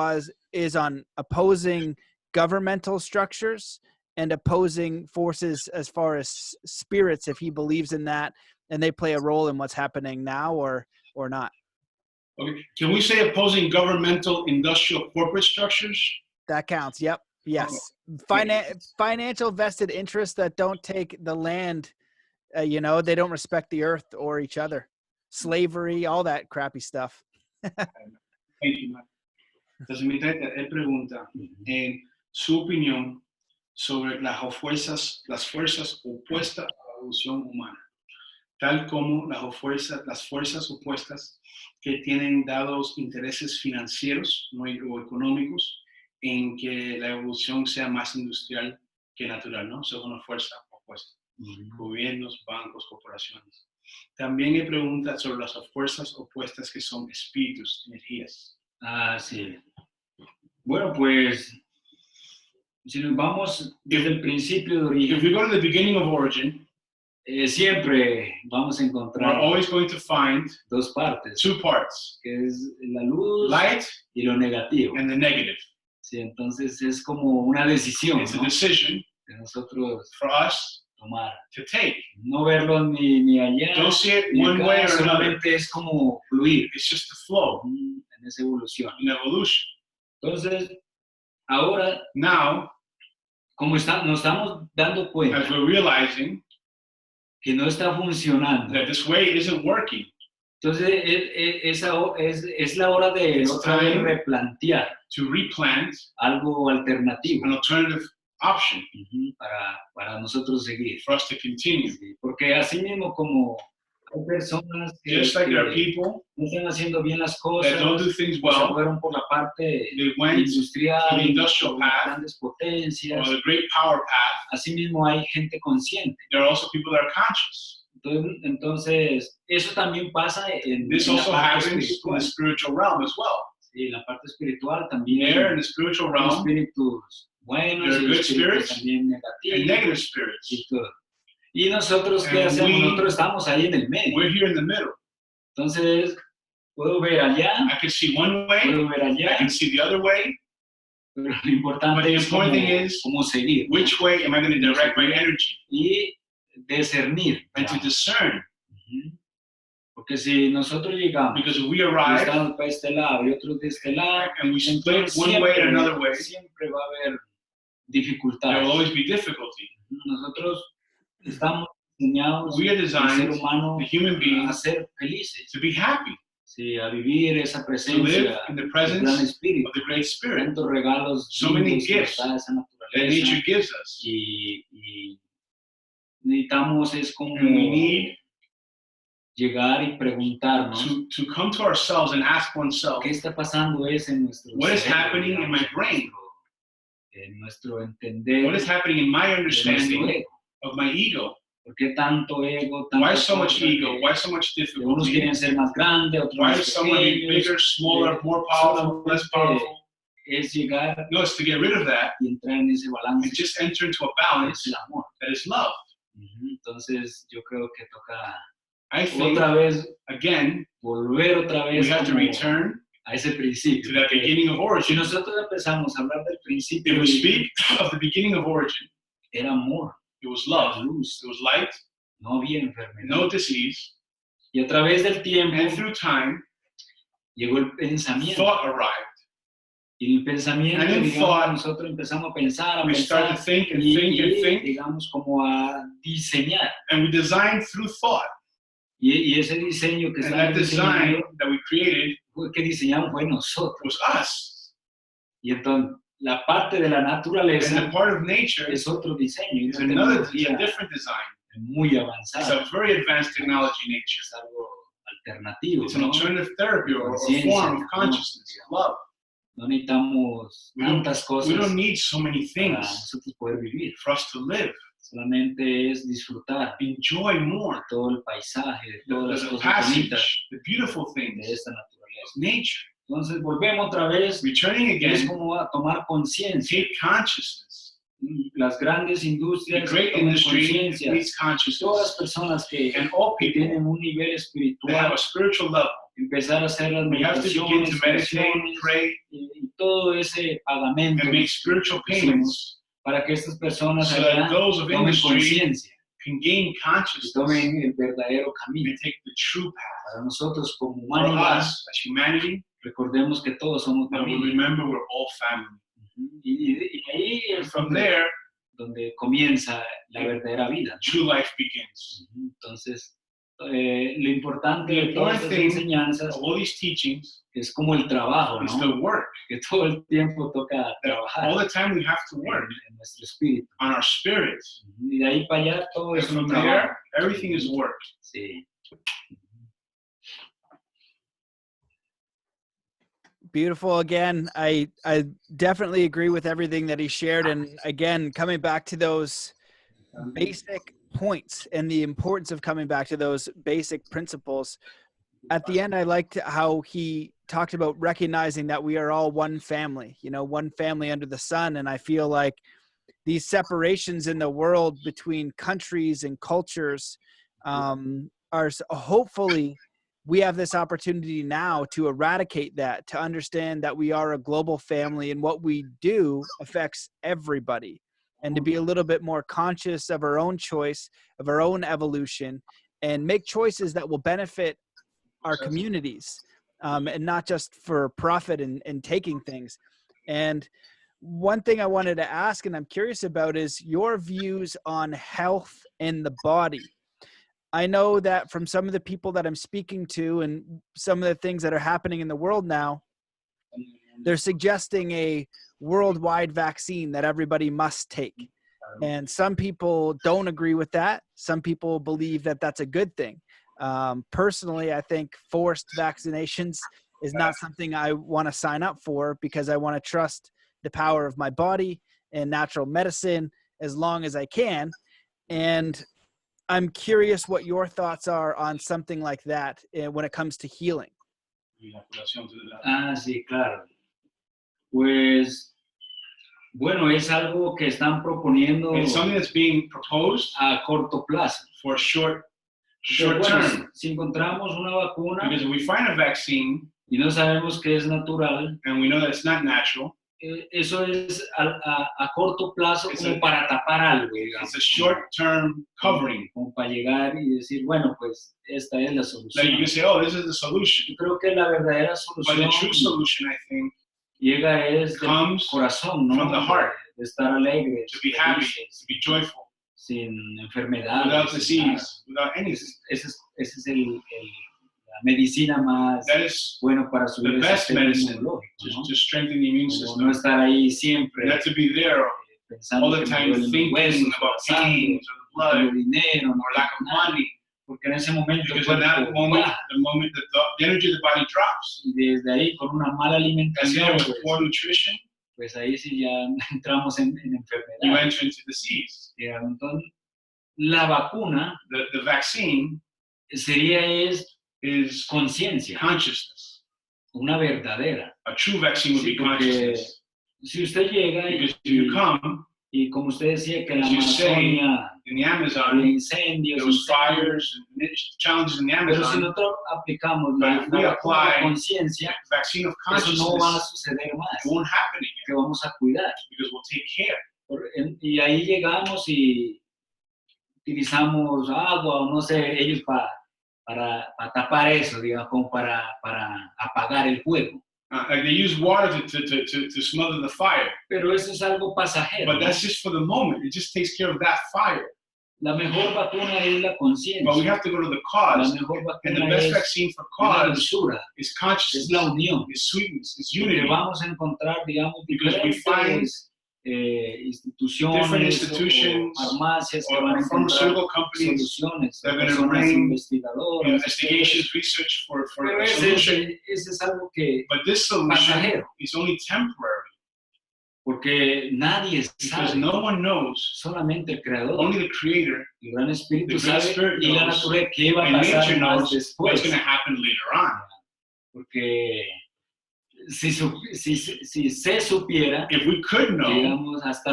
is on opposing governmental structures and opposing forces as far as spirits, if he believes in that and they play a role in what's happening now or not. Okay. Can we say opposing governmental, industrial, corporate structures? That counts. Yep. Yes. Financial vested interests that don't take the land, they don't respect the earth or each other. Slavery, all that crappy stuff. Thank you, Matt. Entonces, mi Taita, él pregunta, en su opinión, sobre las fuerzas opuestas a la evolución humana, tal como las fuerzas opuestas que tienen dados intereses financieros o económicos en que la evolución sea más industrial que natural, ¿no? Son una fuerza opuesta. Gobiernos, bancos, corporaciones. También me pregunta sobre las fuerzas opuestas que son espíritus, energías. Ah, sí. Bueno, pues, si nos vamos desde el principio de origen, If we go to the beginning of origin, siempre vamos a we're encontrar always going to find dos partes, two parts, que es la luz light y lo negativo. and the negative. Sí, entonces es como una decisión, It's a ¿no? decision De nosotros for us tomar. to take. No verlo ni allá, Don't see it ni one acá, way or another. solamente es como fluir It's just the flow en esa evolución. in evolution. Entonces, ahora, Now, como nos estamos dando cuenta as we're realizing que no está funcionando, that this way isn't working, entonces es la hora de It's otra vez time replantear to replant algo alternativo an alternative option para nosotros seguir. for us to continue. Sí, porque así mismo como hay personas que, Just like there are people no están haciendo bien las cosas, that don't do things se well, fueron por la parte they went industrial, to the industrial por path, grandes potencias. or the great power path. Así mismo hay gente consciente. There are also people that are conscious. Entonces eso también pasa en This la also parte happens in espiritual. the spiritual realm as well. Sí, en la parte espiritual también There in the spiritual hay realm, espíritus buenos there are y good espíritus spirits también and negativos negative spirits. y todo. Y nosotros, ¿qué And hacemos? we- Nosotros estamos ahí en el medio. We're here in the middle. Entonces, puedo ver allá, I can see one way, puedo ver I allá, can see the other way. pero lo But importante the es cómo, important thing is, cómo seguir, ¿no? Which way am I going to direct my energy? Y discernir. And to discern. Ujú. Porque si nosotros llegamos Because if we y arrive estamos para este lado y otros de este lado, and we split entonces one way or another way, siempre va a haber there dificultades. will always be difficulty. Nosotros estamos diseñados, We are el ser designed, humano, the human a beings, ser felices. to be happy. ¿Sí? Sí, a vivir esa to live presencia in the del Gran presence Espíritu. of the great Spirit. Tantos regalos So many lindos que nos gifts da esa that naturaleza. nature gives us. Y necesitamos es como And we need llegar y preguntarnos to come to ourselves and ask oneself, qué está pasando es en nuestro what is cerebro, happening in my digamos, brain? en nuestro entender What is happening in my de nuestro understanding ego. of my ego? ¿Por qué tanto ego? Why Tanta so much cosa ego? que Why so much unos difficulty? quieren ser más grandes, otros Why más does someone be pequeños. bigger, smaller, more powerful, less powerful? Es llegar No, it's to get rid of that y entrar en ese balance. and just enter into a Es balance el amor. that is love. Entonces yo creo que toca I think, otra vez again, volver otra we vez have to como return a ese principio. to that Porque beginning of si origin. nosotros empezamos a hablar del principio, If we speak of the beginning of origin, era amor, it was era love, luz, it was light, no había enfermedad. no disease, Y a través del tiempo and through time, llegó el pensamiento. thought arrived. Y el pensamiento, And in digamos, thought, nosotros empezamos a pensar, we start to think and y, think and y, think, digamos, como a diseñar. and we design through thought. Y ese diseño que And that estamos design diseñando, that we created que diseñamos fue nosotros. was us. Y entonces, la parte de la And naturaleza the part of nature es otro diseño, is una another, it's a tecnología different design. muy It's avanzada. a very advanced technology nature. Es algo alternativo, It's an ¿no? alternative therapy or Conciencia, form of ¿no? consciousness, love. No necesitamos tantas We cosas don't need so many para things nosotros poder vivir. for us to live. Solamente es disfrutar Enjoy more de todo el paisaje, de todas las the cosas passage, bonitas the beautiful de things esta of naturaleza. nature. Entonces volvemos otra vez, Returning y es again, como a tomar conciencia. take consciousness. Las grandes The industrias great toman industry conciencia. needs Todas las consciousness. personas que And all people tienen un nivel that have espiritual, a spiritual level, empezar a hacer las we have to begin meditaciones, to meditate, oraciones, pray, y todo ese pagamento and make spiritual payments para que estas personas so that allá those of tomen industry conciencia can gain y consciousness tomen el verdadero camino. and take the true path. Para nosotros como For humanidad, us, as humanity, recordemos que todos somos that we familia. remember we're all family. Y ahí And es from donde, there, donde comienza la verdadera vida. true life begins. Entonces, lo importante The de todas important estas thing enseñanzas of all these teachings es como el trabajo, is ¿no? the work. Que todo el tiempo toca That trabajar all the time we have to work en nuestro espíritu. on our spirits. Y de ahí para allá todo And es un from trabajo. there, everything is work. Sí. Beautiful. Again, I definitely agree with everything that he shared. And again, coming back to those basic points and the importance of coming back to those basic principles. At the end, I liked how he talked about recognizing that we are all one family, one family under the sun. And I feel like these separations in the world between countries and cultures are hopefully we have this opportunity now to eradicate that, to understand that we are a global family and what we do affects everybody, and to be a little bit more conscious of our own choice, of our own evolution, and make choices that will benefit our communities, and not just for profit and taking things. And one thing I wanted to ask, and I'm curious about, is your views on health and the body. I know that from some of the people that I'm speaking to and some of the things that are happening in the world now, they're suggesting a worldwide vaccine that everybody must take. And some people don't agree with that. Some people believe that that's a good thing. Personally, I think forced vaccinations is not something I want to sign up for, because I want to trust the power of my body and natural medicine as long as I can. And I'm curious what your thoughts are on something like that when it comes to healing. Ah, sí, claro. Pues, bueno, es algo que están proponiendo It's something that's being proposed a corto plazo. for short Bueno, term. si encontramos una vacuna Because if we find a vaccine y no sabemos que es natural, and we know that it's not natural, eso es a corto plazo It's como a- para tapar algo, digamos. it's a short-term covering. Como para llegar y decir, bueno, pues esta es la That you solución. can say, oh, this is the solution. Yo creo que la verdadera But the true solución solution, I think, llega es del comes corazón, ¿no? from the heart. De estar alegres, to be happy, felices, to be joyful, sin enfermedades. without sin disease, nada. without anything. Ese es medicina más That is bueno para subir the el best sistema medicine inmunológico, ¿no? to strengthen the immune Como system. no estar ahí You siempre have to be there all pensando the que me time duelen los thinking huesos, o about la sangre, pains or the no blood tengo dinero, no or lack of tengo nada, money. porque en ese momento el Because in that cuerpo moment, baja. the moment that the energy of the body drops, Y desde ahí, con una mala and alimentación, there with poor nutrition, pues ahí sí ya entramos en you enfermedad. enter into disease. Entonces, la vacuna The vaccine es conciencia, consciousness. una verdadera. A true vaccine would Sí, be porque consciousness. si usted llega Because if you come y como usted decía que en la as you say, Amazonia in the había Amazon, incendios, there was fires and challenges in the pero si Amazon, nosotros aplicamos but la if we vacuna de apply conciencia, the vaccine of eso no va a consciousness, suceder más, it won't happen again que vamos a cuidar. because we'll take care. Y ahí llegamos y utilizamos agua o no sé, ellos para tapar eso, digamos, como para apagar el fuego. Like they use water to smother the fire, Pero eso es algo pasajero, but ¿no? that's just for the moment. It just takes care of that fire. La mejor vacuna es la But we conciencia. have to go to the La cause, mejor and the vacuna best es vaccine for la cause dulzura, is es consciousness, la unión. is sweetness, is Porque unity. vamos a encontrar, digamos, Because we diferentes Different instituciones o farmacias que or van a encontrar pharmaceutical companies soluciones, that are gonna personas bring, investigadoras. investigations, research for Pero a ese solution. es algo que But this solution pasajero, is only temporary porque nadie because sabe, no one knows, solamente el Creador, only the Creator el Gran Espíritu the Great sabe, Spirit y la knows, naturaleza, qué va a and pasar nature más knows what's después. going to happen later on. Porque si se supiera, If we could know, digamos, hasta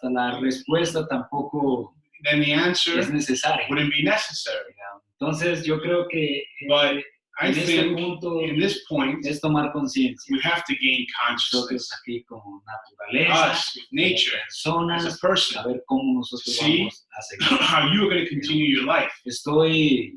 la respuesta tampoco then the answer es necesaria. wouldn't be necessary. Entonces yo creo que But I en este think punto in this point, es tomar conciencia. we have to gain Nosotros consciousness. aquí como naturaleza, Us, with nature, como as a personas, person, a ver cómo nosotros see vamos a seguir. how you are going to continue your life. Estoy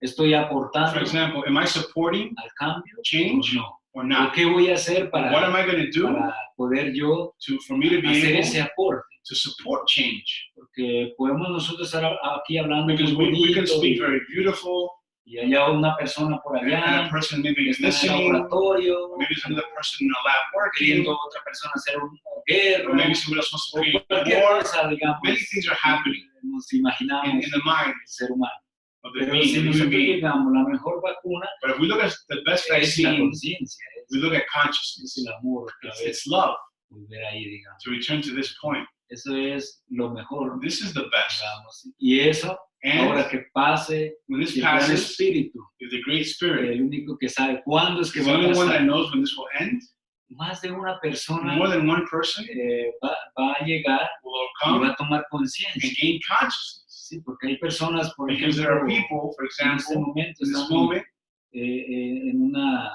For aportando example, am I supporting al cambio change o no. or ¿O not? qué voy a hacer What am I going to do para poder yo for me to be hacer able ese aporte? to support change? Porque podemos nosotros estar aquí hablando Because muy we can bonito speak very beautiful, y allá una persona por and allá a person maybe is está en el listening, laboratorio, maybe there's another person in a lab working, queriendo otra persona hacer una guerra, or maybe somebody else wants to o create cualquier war. cosa, digamos, Many things are happening nos imaginamos in the mind el ser humano. of the Pero being, si the human nosotros being. llegamos, la mejor vacuna But if we look at the best es la vaccine, conciencia, we look at es consciousness. el amor, otra vez, It's love. volver ahí, digamos. To return to this point, Eso es lo mejor, this is the best. digamos. Y eso, And ahora que pase, when this el gran passes, espíritu, if the Great Spirit el único que sabe cuándo es que is the va a only one that pasar, knows when this will end, más de una persona more than one person va a llegar will y va come a tomar and conciencia. gain consciousness. Sí, porque hay personas, por Because there ejemplo, are people, for en este example, momento in this están moment, en una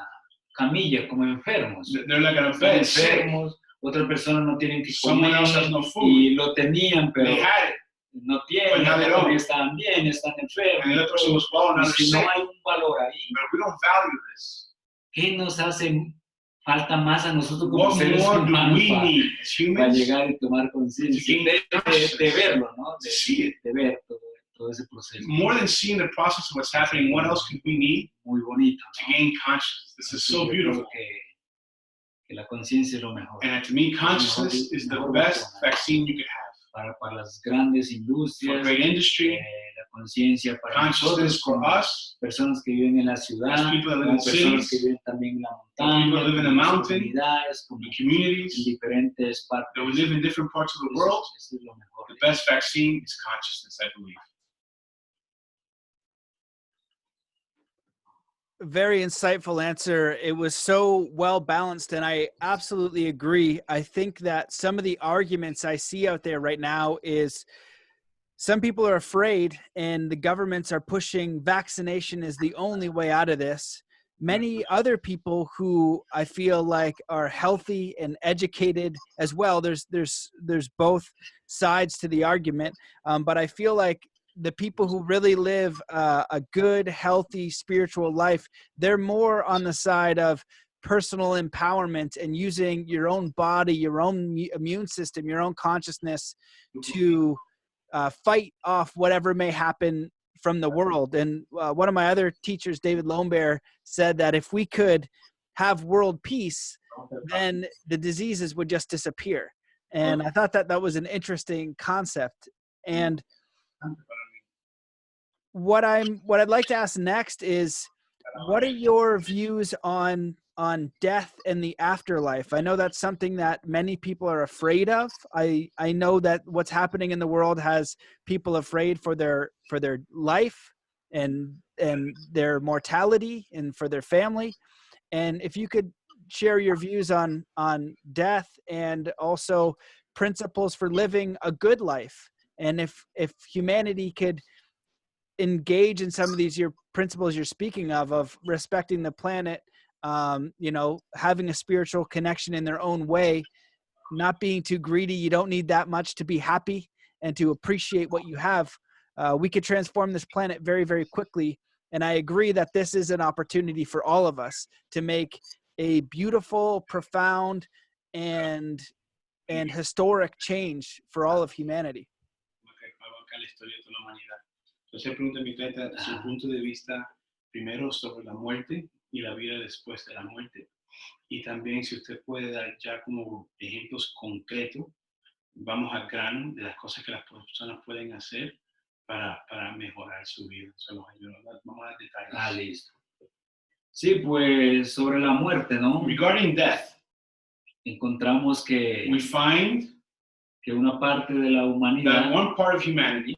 camilla como enfermos. they're like in a Están bed sick. enfermos, otras personas no tienen que Someone comer else has no food. y lo tenían, pero They had it, no tienen, but now they don't. todavía están bien, están and enfermos. the other person was well, now Y they're si no sick. hay un valor ahí, But if we don't value this, ¿qué nos hace falta más a nosotros como what seres more do humanos we need as para humans llegar y tomar to conciencia? gain De consciousness, verlo, ¿no? to see it? De ver todo ese proceso. More than seeing the process of what's happening, what else could we need Muy bonito, to ¿no? gain consciousness? This is so Yo creo beautiful. que la conciencia es lo mejor. And to me, consciousness is the best vaccine you could have. Para las grandes For industrias, great industry, la conciencia para consciousness nosotros, for como us, personas que viven en la ciudad, as people that live como in personas cities, que viven también en la people montaña, that live in the como mountain, comunidades, como the en communities, diferentes partes. that we live in different parts of the world. Eso es lo mejor. The best vaccine is consciousness, I believe. Very insightful answer. It was so well balanced, and I absolutely agree. I think that some of the arguments I see out there right now is some people are afraid, and the governments are pushing vaccination is the only way out of this. Many other people who I feel like are healthy and educated as well. There's both sides to the argument, but I feel like the people who really live a good, healthy, spiritual life, they're more on the side of personal empowerment and using your own body, your own immune system, your own consciousness to fight off whatever may happen from the world. And one of my other teachers, David Lombear, said that if we could have world peace, then the diseases would just disappear. And I thought that that was an interesting concept. And what I'd like to ask next is, what are your views on death and the afterlife? I know that's something that many people are afraid of. I know that what's happening in the world has people afraid for their life and their mortality and for their family. And if you could share your views on death and also principles for living a good life, and if humanity could engage in some of these your principles you're speaking of respecting the planet, having a spiritual connection in their own way, not being too greedy. You don't need that much to be happy and to appreciate what you have. We could transform this planet very, very quickly. And I agree that this is an opportunity for all of us to make a beautiful, profound, and historic change for all of humanity. Entonces pregunta mi Taita su punto de vista primero sobre la muerte y la vida después de la muerte. Y también si usted puede dar ya como ejemplos concretos, vamos al grano de las cosas que las personas pueden hacer para mejorar su vida. Vamos a dar detalles. Listo. Sí, pues sobre la muerte, ¿no? Regarding death, encontramos que we find que una parte de la humanidad that one part of humanity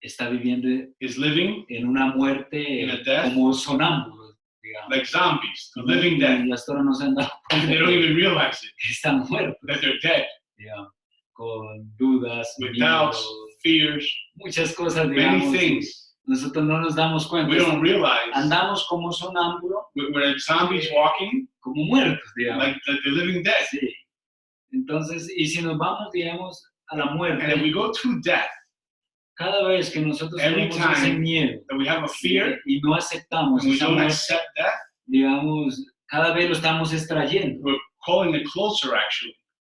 está viviendo is living en una muerte in a death, como sonámbulos, digamos. like zombies, a living death. Y hasta ahora no se han dado cuenta They don't even realize it, están muertos, that they're dead, digamos, con dudas, with doubts, miedos, fears, muchas cosas, many digamos. things. Nosotros no nos damos cuenta. We don't realize. Andamos como sonámbulos, We're zombies walking, como muertos, digamos. like the living dead. Sí. Entonces, y si nos vamos, digamos, a la muerte, And if we go to death, cada vez que nosotros every tenemos ese time miedo that we have a fear, y no aceptamos and we esa don't muerte, accept death, digamos, cada vez lo estamos extrayendo. we're calling it closer actually.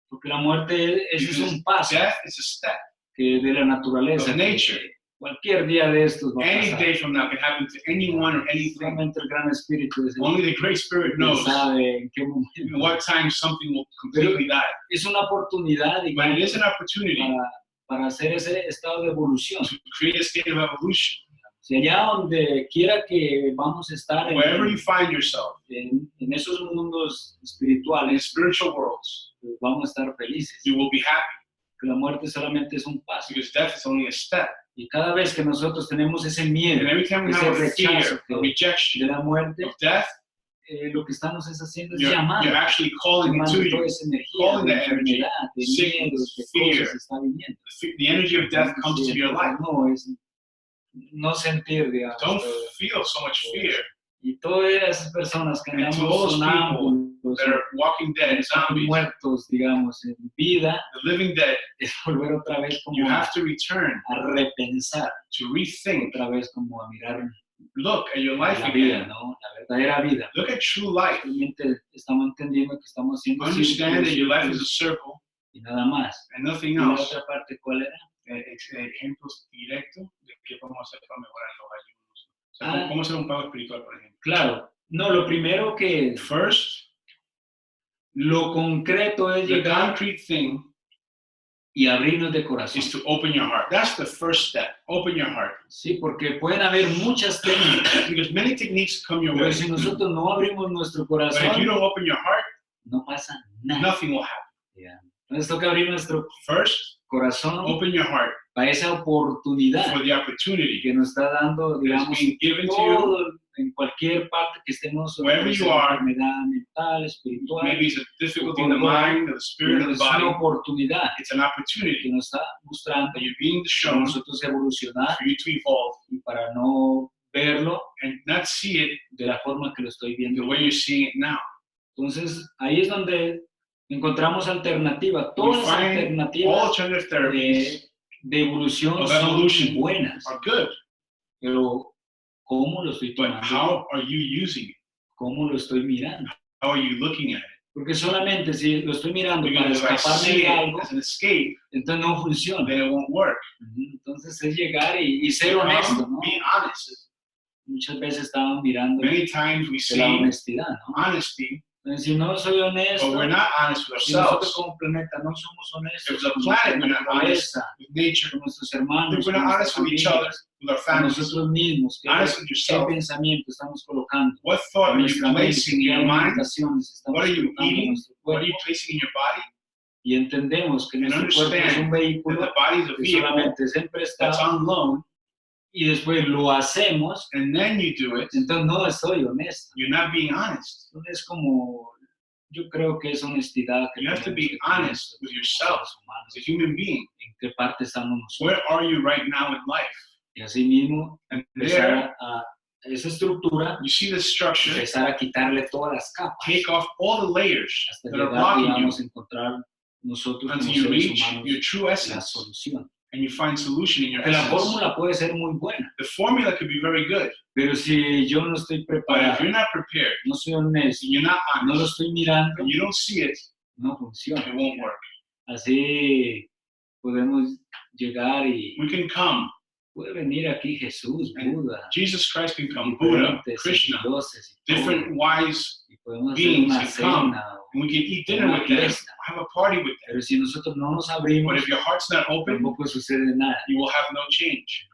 Porque la muerte ese es un paso Death is a step que de la naturaleza. of nature. Cualquier día de estos va a Any pasar. day from now can happen to anyone or anything. Solamente el gran espíritu es el Only the Great Spirit que knows sabe en qué in momento. what time something will completely die. Es una oportunidad, But it digamos, is an opportunity para hacer ese estado de evolución. to create a state of evolution. Si allá donde quiera que vamos a estar Wherever you find yourself en esos mundos in espirituales, spiritual worlds, pues vamos a estar felices. you will be happy Que la muerte solamente es un paso. because death is only a step. Y cada vez que nosotros tenemos ese miedo And every time we ese have a fear, rechazo a de rejection la muerte, of death, lo que estamos es haciendo es you're llamando, actually calling it to llamando toda you. esa energía calling de that energy, enfermedad, de sickness, miedos, de fear. cosas que está viniendo. The energy of death comes to your life. No, es no sentir, digamos. Don't feel so much fear. Y todas esas personas que And to andamos all those sonámbulos, that are walking dead, zombies, muertos, digamos, en vida, the living dead, es volver otra vez como you a have to return repensar, to rethink. otra vez como a mirar Look at your life la vida, again. ¿no? La verdadera vida. Look at true life. Realmente estamos entendiendo que estamos haciendo Understand that your life is a círculos circle y nada más. and nothing Y la else. otra parte, ¿cuál era? Ejemplos directos de qué podemos hacer para mejorar los ayunos. O sea, Ah. ¿cómo hacer un pago espiritual, por ejemplo? Claro, no, lo primero que First, lo concreto es the llegar concrete thing y abrirnos de corazón. is to open your heart. That's the first step. Open your heart. Sí, porque pueden haber muchas técnicas, Because many techniques come your pero way. si nosotros no abrimos nuestro But if you corazón, don't open your heart, no pasa nada. nothing will happen. Entonces toca abrir nuestro First, corazón open your heart para esa oportunidad for the opportunity que nos está dando, that is digamos, being given to you. todo, en cualquier parte que estemos, Wherever sea you are, enfermedad mental, espiritual, Maybe it's a difficulty in the mind, or the spirit, or es the una body. oportunidad It's an que opportunity nos está mostrando that you're being para shown for nosotros evolucionar you to evolve y para no verlo and not see it de la forma que lo estoy the viendo. way you're seeing it now. Entonces, ahí es donde encontramos alternativas. We Todas las find all alternativas alternative therapies de evolución of son evolution buenas, are good, pero ¿cómo lo estoy but tomando? how are you using it? ¿Cómo lo estoy mirando? How are you looking at it? Porque solamente si lo estoy mirando para Because if I escaparme see de it algo, as an escape, entonces no funciona. then it won't work. Entonces es llegar y ser honesto, ¿no? Be honest. Muchas veces estamos mirando Many times we de la see honestidad, ¿no? honesty, Entonces, si no soy honesto, but we're not honest with si nosotros ourselves. como planeta no somos honestos If the con planet, nuestra we're not honest naturaleza, with nature. con nuestros hermanos, If we're con not nuestra honest with each familia, other, with our con families, nosotros mismos, honest with qué yourself, pensamiento estamos colocando what thought en are you nuestra mente, placing in qué your mind? alimentaciones estamos What are you colocando en eating? nuestro What are cuerpo, you placing in your body? y entendemos que And nuestro cuerpo es un understand that vehículo the body is a que vehicle solamente es that's emprestado on loan, y después lo hacemos, and then you do it. entonces no estoy honesto. You're not being honest. Entonces es como, yo creo que es honestidad que You have to tenemos be que tener honest with como yourself seres humanos. as a human being. ¿En qué parte estamos nosotros? Where are you right now in life? Y así mismo And empezar there, a esa estructura, you see the structure. empezar a quitarle todas las capas Take off all the layers hasta that are llegar, blocking digamos, you a encontrar nosotros until como you seres reach humanos your true la essence solución. and you find solution in your Que la essence. fórmula puede ser muy buena, The formula could be very good, pero si yo no estoy but if preparado, you're not prepared no soy honesto, and you're not no lo honest estoy mirando, and you don't see it, no funciona. it won't work. Así podemos llegar y We can come, puede venir aquí Jesús, and Buda, Jesus Christ can come, Buddha, diferentes Krishna, dioses y todo, different wise, y podemos hacer beings una can come, cena, and we can eat dinner with them, have a party with them. pero si nosotros no nos But abrimos, if your heart's not open, tampoco sucede nada. you will have no change.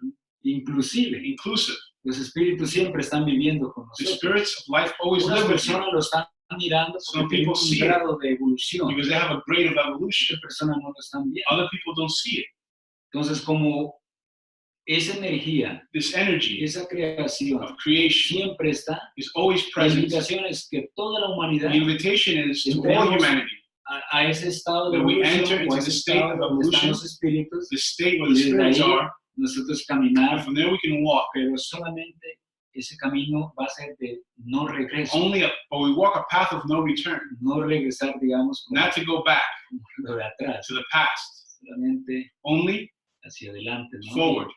Inclusive, Inclusive. los espíritus siempre están viviendo con The nosotros. spirits of life always Unas live with you personas lo están mirando Some porque tienen people un see it grado de evolución. because they have a grade of evolution. Otras personas no lo están viendo. Other people don't see it. Entonces, como esa energía, This energy esa creación of creation siempre está, is always la present. invitación es que toda la humanidad The invitation is to all entremos humanity, a ese estado de that we evolución, enter o into a the ese state estado of donde están evolution, los espíritus, the state where y the desde spirits ahí are, nosotros and caminar, from there we can walk. pero solamente ese camino va a ser de no regreso, But we walk a path of no return, no regresar, digamos, como not to go back lo de atrás, to the past, solamente only hacia adelante, ¿no? forward.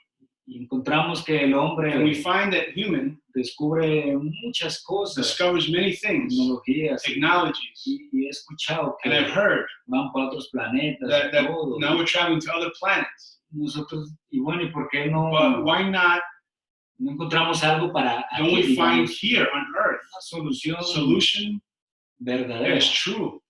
Y encontramos que el hombre And we find that human descubre muchas cosas, discovers many things, tecnologías, technologies, y he escuchado que and I've heard van para otros planetas, that y todo. now we're traveling to other planets. Nosotros, y bueno, ¿y por qué no, But why not? no encontramos algo para Don't aquí, we find digamos, here on Earth una solución that verdadera? is true?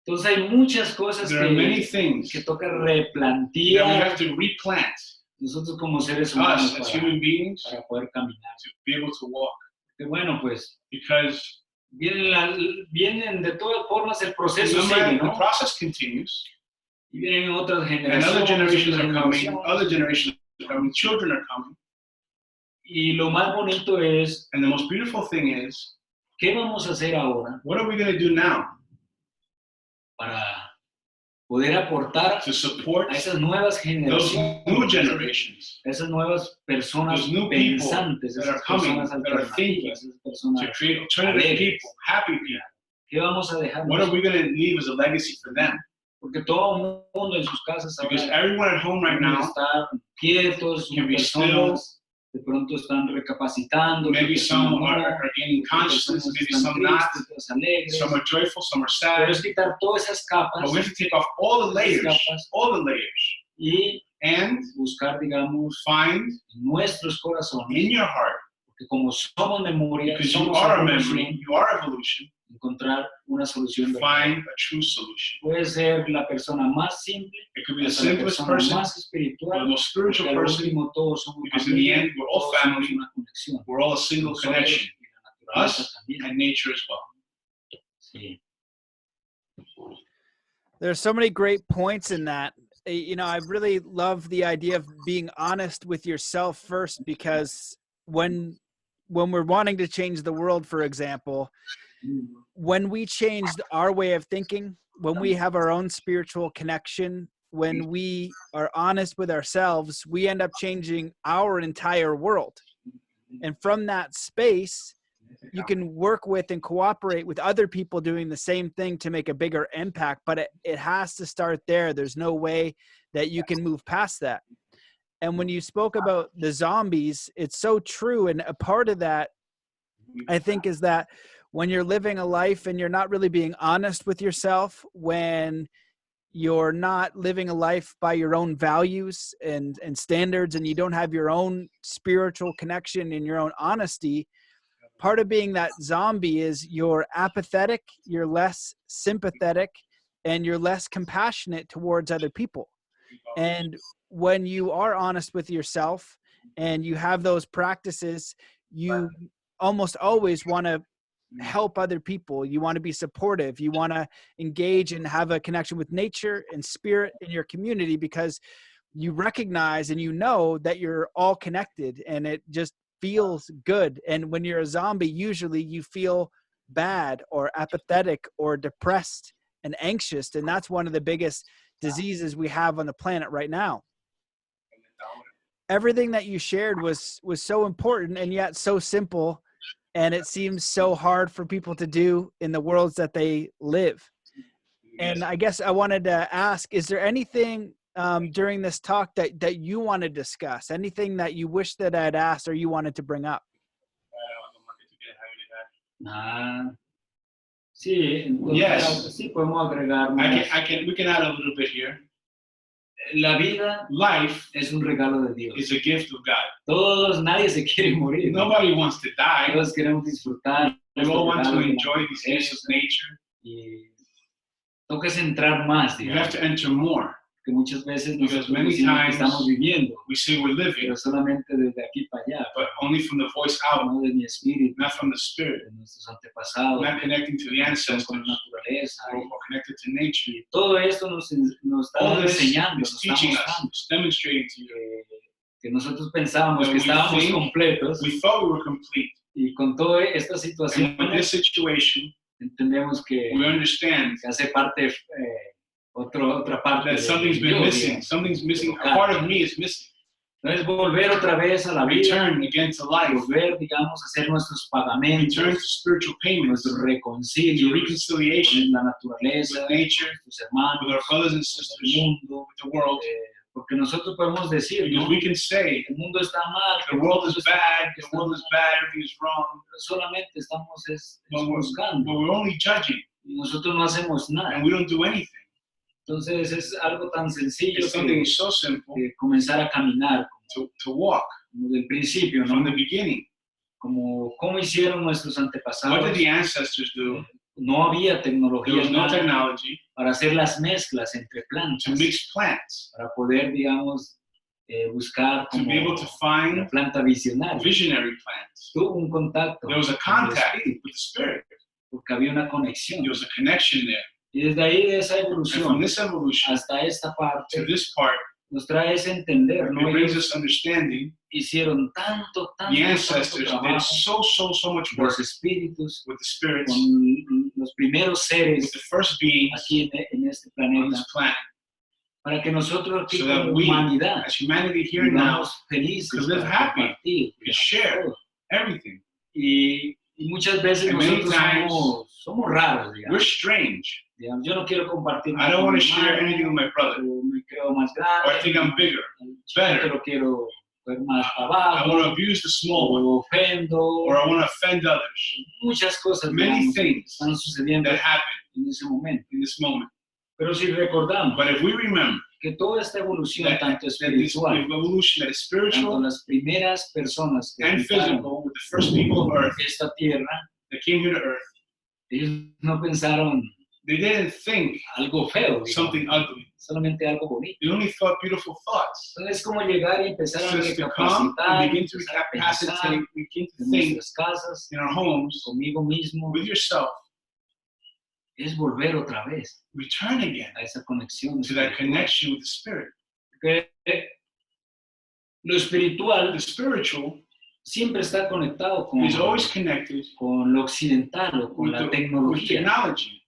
Entonces hay muchas cosas There are many que things toca that we replantear have to replant, nosotros como seres humanos us as human beings, para poder caminar. to be able to walk. Que bueno, pues Because vienen de todas formas, el proceso no sigue, matter, the ¿no? process continues, Y vienen otras and other generations are coming, generaciones. other generations are coming, children are coming. Y lo más bonito es, And the most beautiful thing is, ¿qué vamos a hacer ahora what are we going to do now para poder aportar to support a esas nuevas those generaciones, new generations, a esas nuevas personas those new people pensantes, that are esas coming, personas that are thinking, alternativas, esas personas? to create alternative alegres? people, happy people? ¿Qué vamos a dejar? What are we going to leave as a legacy for them? Porque todo el mundo en sus casas Because ahora everyone at home right pueden now estar quietos, can be personas de pronto están recapacitando, maybe otras some personas no, are gaining consciousness, otras maybe están some not. tristes, otras alegres. Some are joyful, some are Pero sad. es quitar todas esas capas But we have to take off all the layers, y and buscar, digamos, find en nuestros corazones, in your heart, porque como somos memoria, because you somos are a evolución, memory, you are evolution, encontrar una solución verdadera. find a true solution. Puede ser la persona más simple, It could be the hasta la simplest persona person, más or espiritual, the most porque spiritual al person, último todos somos because in the familia, end, we're all todos somos family, una conexión. we're all a single Nosotros connection, y la naturaleza us también. and nature as well. Sí. There's so many great points in that. You know, I really love the idea of being honest with yourself first, because when we're wanting to change the world, for example, when we changed our way of thinking, when we have our own spiritual connection, when we are honest with ourselves, we end up changing our entire world. And from that space, you can work with and cooperate with other people doing the same thing to make a bigger impact, but it has to start there. There's no way that you can move past that. And when you spoke about the zombies, it's so true. And a part of that, I think, is that when you're living a life and you're not really being honest with yourself, when you're not living a life by your own values and standards, and you don't have your own spiritual connection and your own honesty, part of being that zombie is you're apathetic, you're less sympathetic, and you're less compassionate towards other people. And when you are honest with yourself and you have those practices, you almost always want to help other people. You want to be supportive. You want to engage and have a connection with nature and spirit in your community, because you recognize and you know that you're all connected, and it just feels good. And when you're a zombie, usually you feel bad or apathetic or depressed and anxious. And that's one of the biggest diseases we have on the planet right now. Everything that you shared was so important and yet so simple. And it seems so hard for people to do in the worlds that they live. And I guess I wanted to ask, is there anything during this talk that you want to discuss? Anything that you wish that I'd asked or you wanted to bring up? Sí, Yes. sí podemos agregar. We can add a little bit here. La vida, life es un regalo de Dios. Is a gift of God. Nadie se quiere morir. Nobody wants to die. Todos queremos disfrutar. We all want to enjoy these gifts of nature. Y toca entrar más, digamos. You have to enter more. Que muchas veces because many times estamos viviendo, we say we're living, pero solamente desde aquí para allá, but only from the voice out, no de mi espíritu, not from the spirit, de nuestros antepasados, not connecting to the ancestors, con la naturaleza, or connected to nature. Y todo esto nos está enseñando, nos está mostrando, demonstrating to you que nosotros pensábamos que estábamos completos, we thought we were complete, y con toda esta situación, with this situation, entendemos que we understand que hace parte otra parte that something's been missing. Something's missing. A part of me is missing. Entonces volver otra vez a la vida, return again to life, volver, digamos, a hacer nuestros pagamentos, return to spiritual payments, nuestro reconcilio, reconciliation, con la naturaleza, with nature, tus hermanos, with our brothers and sisters, el mundo, with the world. Porque nosotros podemos decir, because ¿no? we can say el mundo está mal, the world is bad, the world is bad, everything is wrong. Solamente estamos but buscando. But we're only judging. Y nosotros no hacemos nada. And we don't do anything. Entonces es algo tan sencillo it's something so simple que comenzar a caminar, to walk, como del principio, ¿no? From the beginning. Como hicieron nuestros antepasados. What did the ancestors do? No había tecnología. There was no technology para hacer las mezclas entre plantas. To mix plants. Para poder, digamos, buscar como to be able to find una planta visionaria. Visionary plants. Tuvo un contacto. There was a contact with the spirit. Porque había una conexión. There was a connection there. Y desde ahí de esa evolución hasta esta parte to this part, nos trae ese entender, ¿no? It brings us understanding. Hicieron tanto the ancestors did so much work los espíritus, with the spirits, con los primeros seres, with the first beings aquí en este planeta, on this planet, para que nosotros aquí so como humanidad, as humanity here now, felices, could live happy, could share everything. Y muchas veces nosotros somos raros, digamos. We're strange. Digamos, yo no quiero compartir I don't want to share anything with my brother. Me creo más grande, or I think I'm bigger, better. Yo quiero ver más abajo, I want to abuse the small one, ofendo, or I want to offend others. Muchas cosas, many things están sucediendo that happen en ese momento. In this moment. Pero si recordamos, but if we remember que toda esta evolución, that, tanto espiritual, evolution that is spiritual, tanto las primeras personas que and physical, with the first people of Earth, esta tierra, that came here to Earth, ellos no pensaron they didn't think algo feo, something ugly. Solamente algo bonito. They only thought beautiful thoughts. Entonces es como llegar y empezar a recapacitar, begin to recapacitate, begin to think casas, in our homes, conmigo mismo, with yourself. Es volver otra vez. Return again a esa conexión. To that connection with the spirit. Que lo espiritual, the spiritual, siempre está conectado con, is always connected con lo occidental o con la tecnología,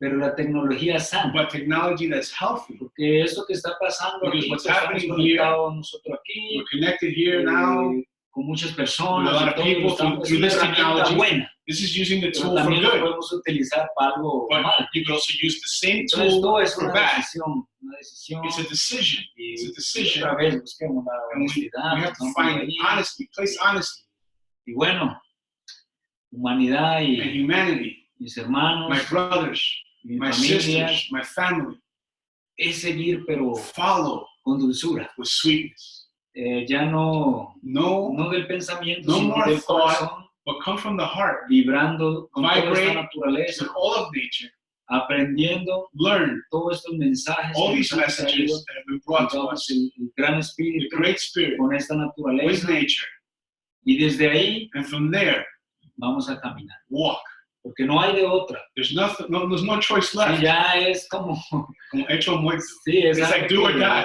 pero la tecnología sana. But technology that's healthy. Porque esto que está pasando aquí, what's happening here, nosotros aquí, we're connected here now, con muchas personas, with a lot of people through this technology. Buena. This is using the tool for good. Podemos utilizar para algo but mal. You can also use the same tool for bad. Una decisión. It's a decision. It's a decision. Otra vez busquemos la honestidad. We have to find honesty, place honesty. Y bueno, humanidad and humanity. mis hermanos, my brothers, mi my familia, sisters, my family. es seguir pero Follow con dulzura. with sweetness. Ya no No, del pensamiento, no sino more del thought, corazón, but come from the heart. vibrando con toda esta Vibrate naturaleza, with all of nature. aprendiendo Learn todos estos mensajes all que these nos han traído, messages that have been brought to digamos, us. el gran The espíritu great spirit con esta with naturaleza, nature. y desde ahí And from there, vamos a caminar, walk. porque no hay de otra. There's no choice Sí, left. ya es como, Como hecho muerto. sí, es It's like algo do or que, die.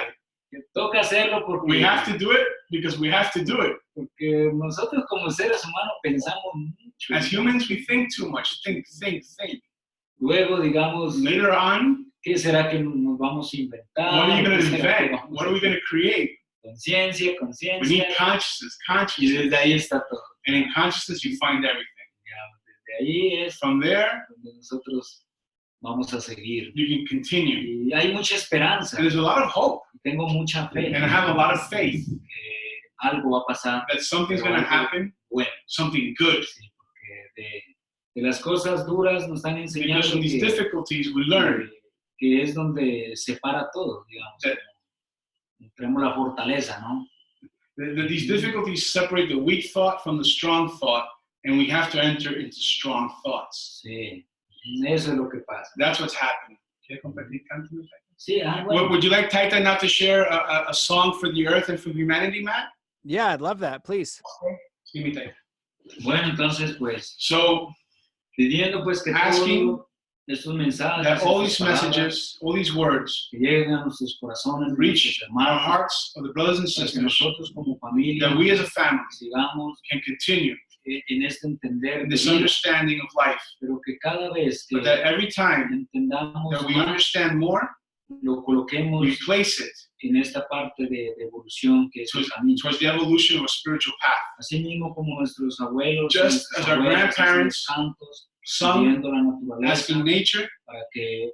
que toca hacerlo We porque, have to do it because we have to do it. porque nosotros como seres humanos pensamos mucho. As humans, we think too much. Think. Luego, digamos, Later on, ¿qué será que nos vamos a inventar? what are you going ¿Qué to será que invent? vamos What a are we going to create? Conciencia, We conciencia. need consciousness. Y desde ahí está todo. And in consciousness, you find everything. Digamos, desde ahí es From there, donde nosotros vamos a seguir. you can continue. Y hay mucha esperanza. And there's a lot of hope. Tengo mucha fe. And I have a lot of faith Que algo va a pasar. that something's Pero going to algo happen, bueno. something good. Sí, porque de las cosas duras nos están Because enseñando from these difficulties, we learn que es donde se para todo, digamos. that Tenemos la fortaleza, ¿no? these difficulties separate the weak thought from the strong thought, and we have to enter into strong thoughts. Sí, eso es lo que pasa. That's what's happening. ¿Quiere compartir canto? Sí, bueno. Would you like Taita now to share a song for the earth and for humanity, Matt? Yeah, I'd love that, please. Give me Taita. Bueno, entonces, pues, So, pidiendo pues que asking todos estos mensajes, that all estas these palabras messages, all these words, que lleguen a nuestros corazones, reach nuestros our hermanos, hearts of the brothers and para que sisters, nosotros como familia that we as a family sigamos can continue en este entender in de this vida, understanding of life. pero que cada vez que But that every time entendamos that we más, understand more, lo coloquemos we place it en esta parte de evolución que es el camino. towards the evolution of a spiritual path. Así mismo como nuestros abuelos, Just nuestros as our abuelos grandparents hacen cantos, Sung, pidiendo la naturaleza, asking nature, para que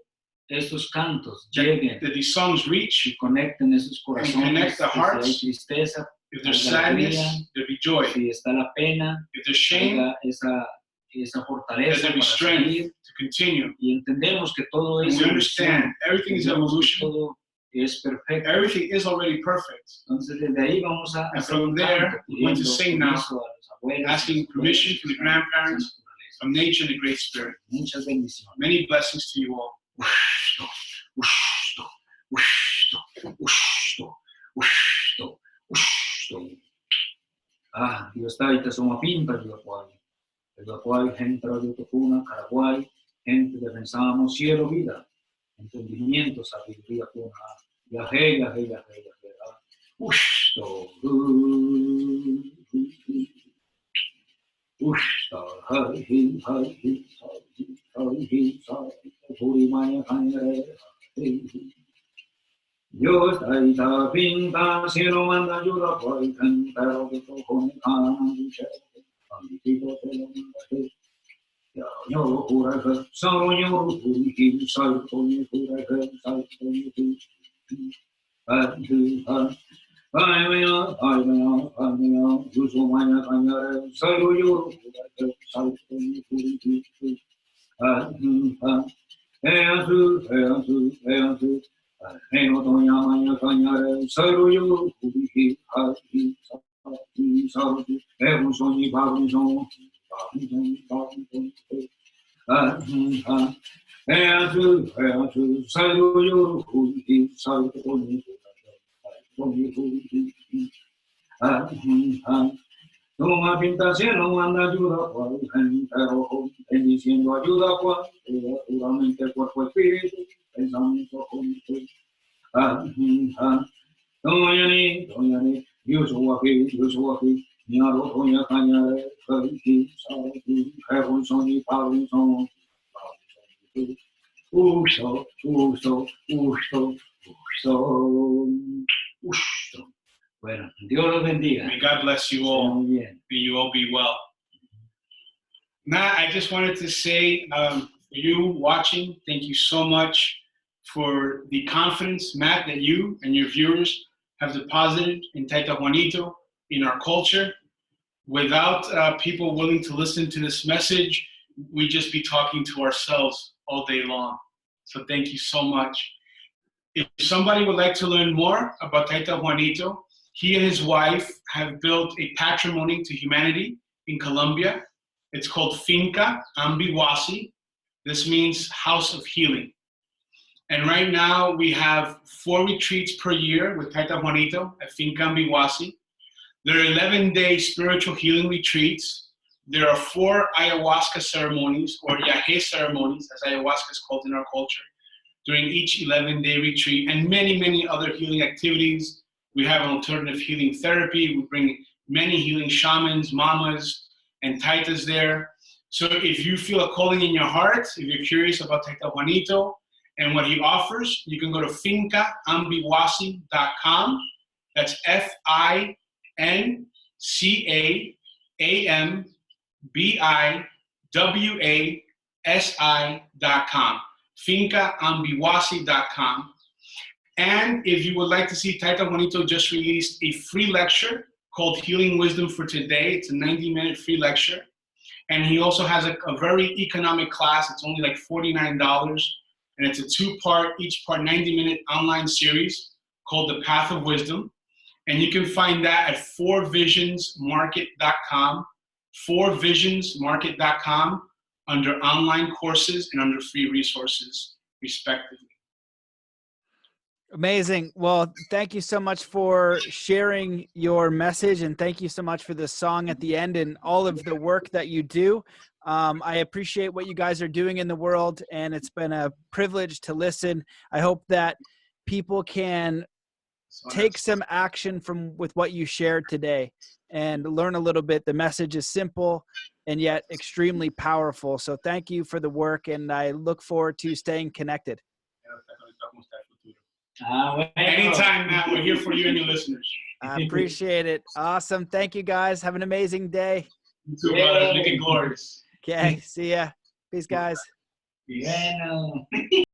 estos cantos lleguen that these songs reach. y conecten esos corazones. connect the Si hay hearts. tristeza, If there's haya alegría, sadness, there'll be joy. si está la pena, If there's shame, haya esa fortaleza there'll be para strength seguir. to continue. Y entendemos que todo And es we understand everything is entendemos que evolution. todo es perfecto. Everything is already perfect. Entonces desde ahí vamos a And hacer from un there, canto, we're going to pidiendo sing now, permiso a los abuelos, asking a los permission from the abuelos, grandparents, a from nature and the Great Spirit. muchas bendiciones. Many blessings to you all. Dios Taita soma pinta el cual gente de Tocuna, Paraguay, gente de pensamos cielo, vida, entendimiento, sabiduría, puna, yage, Dios Taita pinta, cielo manda ayuda, pues, pero que toco me canan, Antipito te lo manda, yo jura que solo yo y salto y jura que salto y ay mea, uso mañana cañare, solo yo jura que salto y no doña mañana cañare, solo yo un sogno babison Toma pinta cielo, manda ayuda, cual pero diciendo ayuda, cual puramente cuerpo, espíritu, pensamiento, Doña yo soy aquí, Niaro, doña cañare, Soni, Pablinson, Bueno, Dios los bendiga. May God bless you all. Muy bien. May you all be well. Matt, I just wanted to say, for you watching, thank you so much for the confidence, Matt, that you and your viewers have deposited in Taita Juanito, in our culture. Without people willing to listen to this message, we'd just be talking to ourselves all day long. So thank you so much. If somebody would like to learn more about Taita Juanito, he and his wife have built a patrimony to humanity in Colombia. It's called Finca Ambiwasi. This means house of healing. And right now we have 4 retreats per year with Taita Juanito at Finca Ambiwasi. There are 11-day spiritual healing retreats. There are 4 ayahuasca ceremonies, or yage ceremonies, as ayahuasca is called in our culture, during each 11-day retreat, and many, many other healing activities. We have an alternative healing therapy. We bring many healing shamans, mamas, and taitas there. So if you feel a calling in your heart, if you're curious about Taita Juanito and what he offers, you can go to fincaambiwasi.com. That's FINCAAMBIWASI.com. fincaambiwasi.com. And if you would like to see, Taita Juanito just released a free lecture called Healing Wisdom for Today. It's a 90-minute free lecture. And he also has a very economic class. It's only like $49. And it's a 2-part, each part 90-minute online series called The Path of Wisdom. And you can find that at 4visionsmarket.com, 4visionsmarket.com, under online courses and under free resources, respectively. Amazing. Well, thank you so much for sharing your message, and thank you so much for the song at the end and all of the work that you do. I appreciate what you guys are doing in the world, and it's been a privilege to listen. I hope that people can take some action with what you shared today and learn a little bit. The message is simple and yet extremely powerful. So thank you for the work, and I look forward to staying connected. Anytime, Matt, we're here for you and your listeners. I appreciate it. Awesome. Thank you, guys. Have an amazing day. You too, brother. Make it glorious. Okay. See ya. Peace, guys. Peace.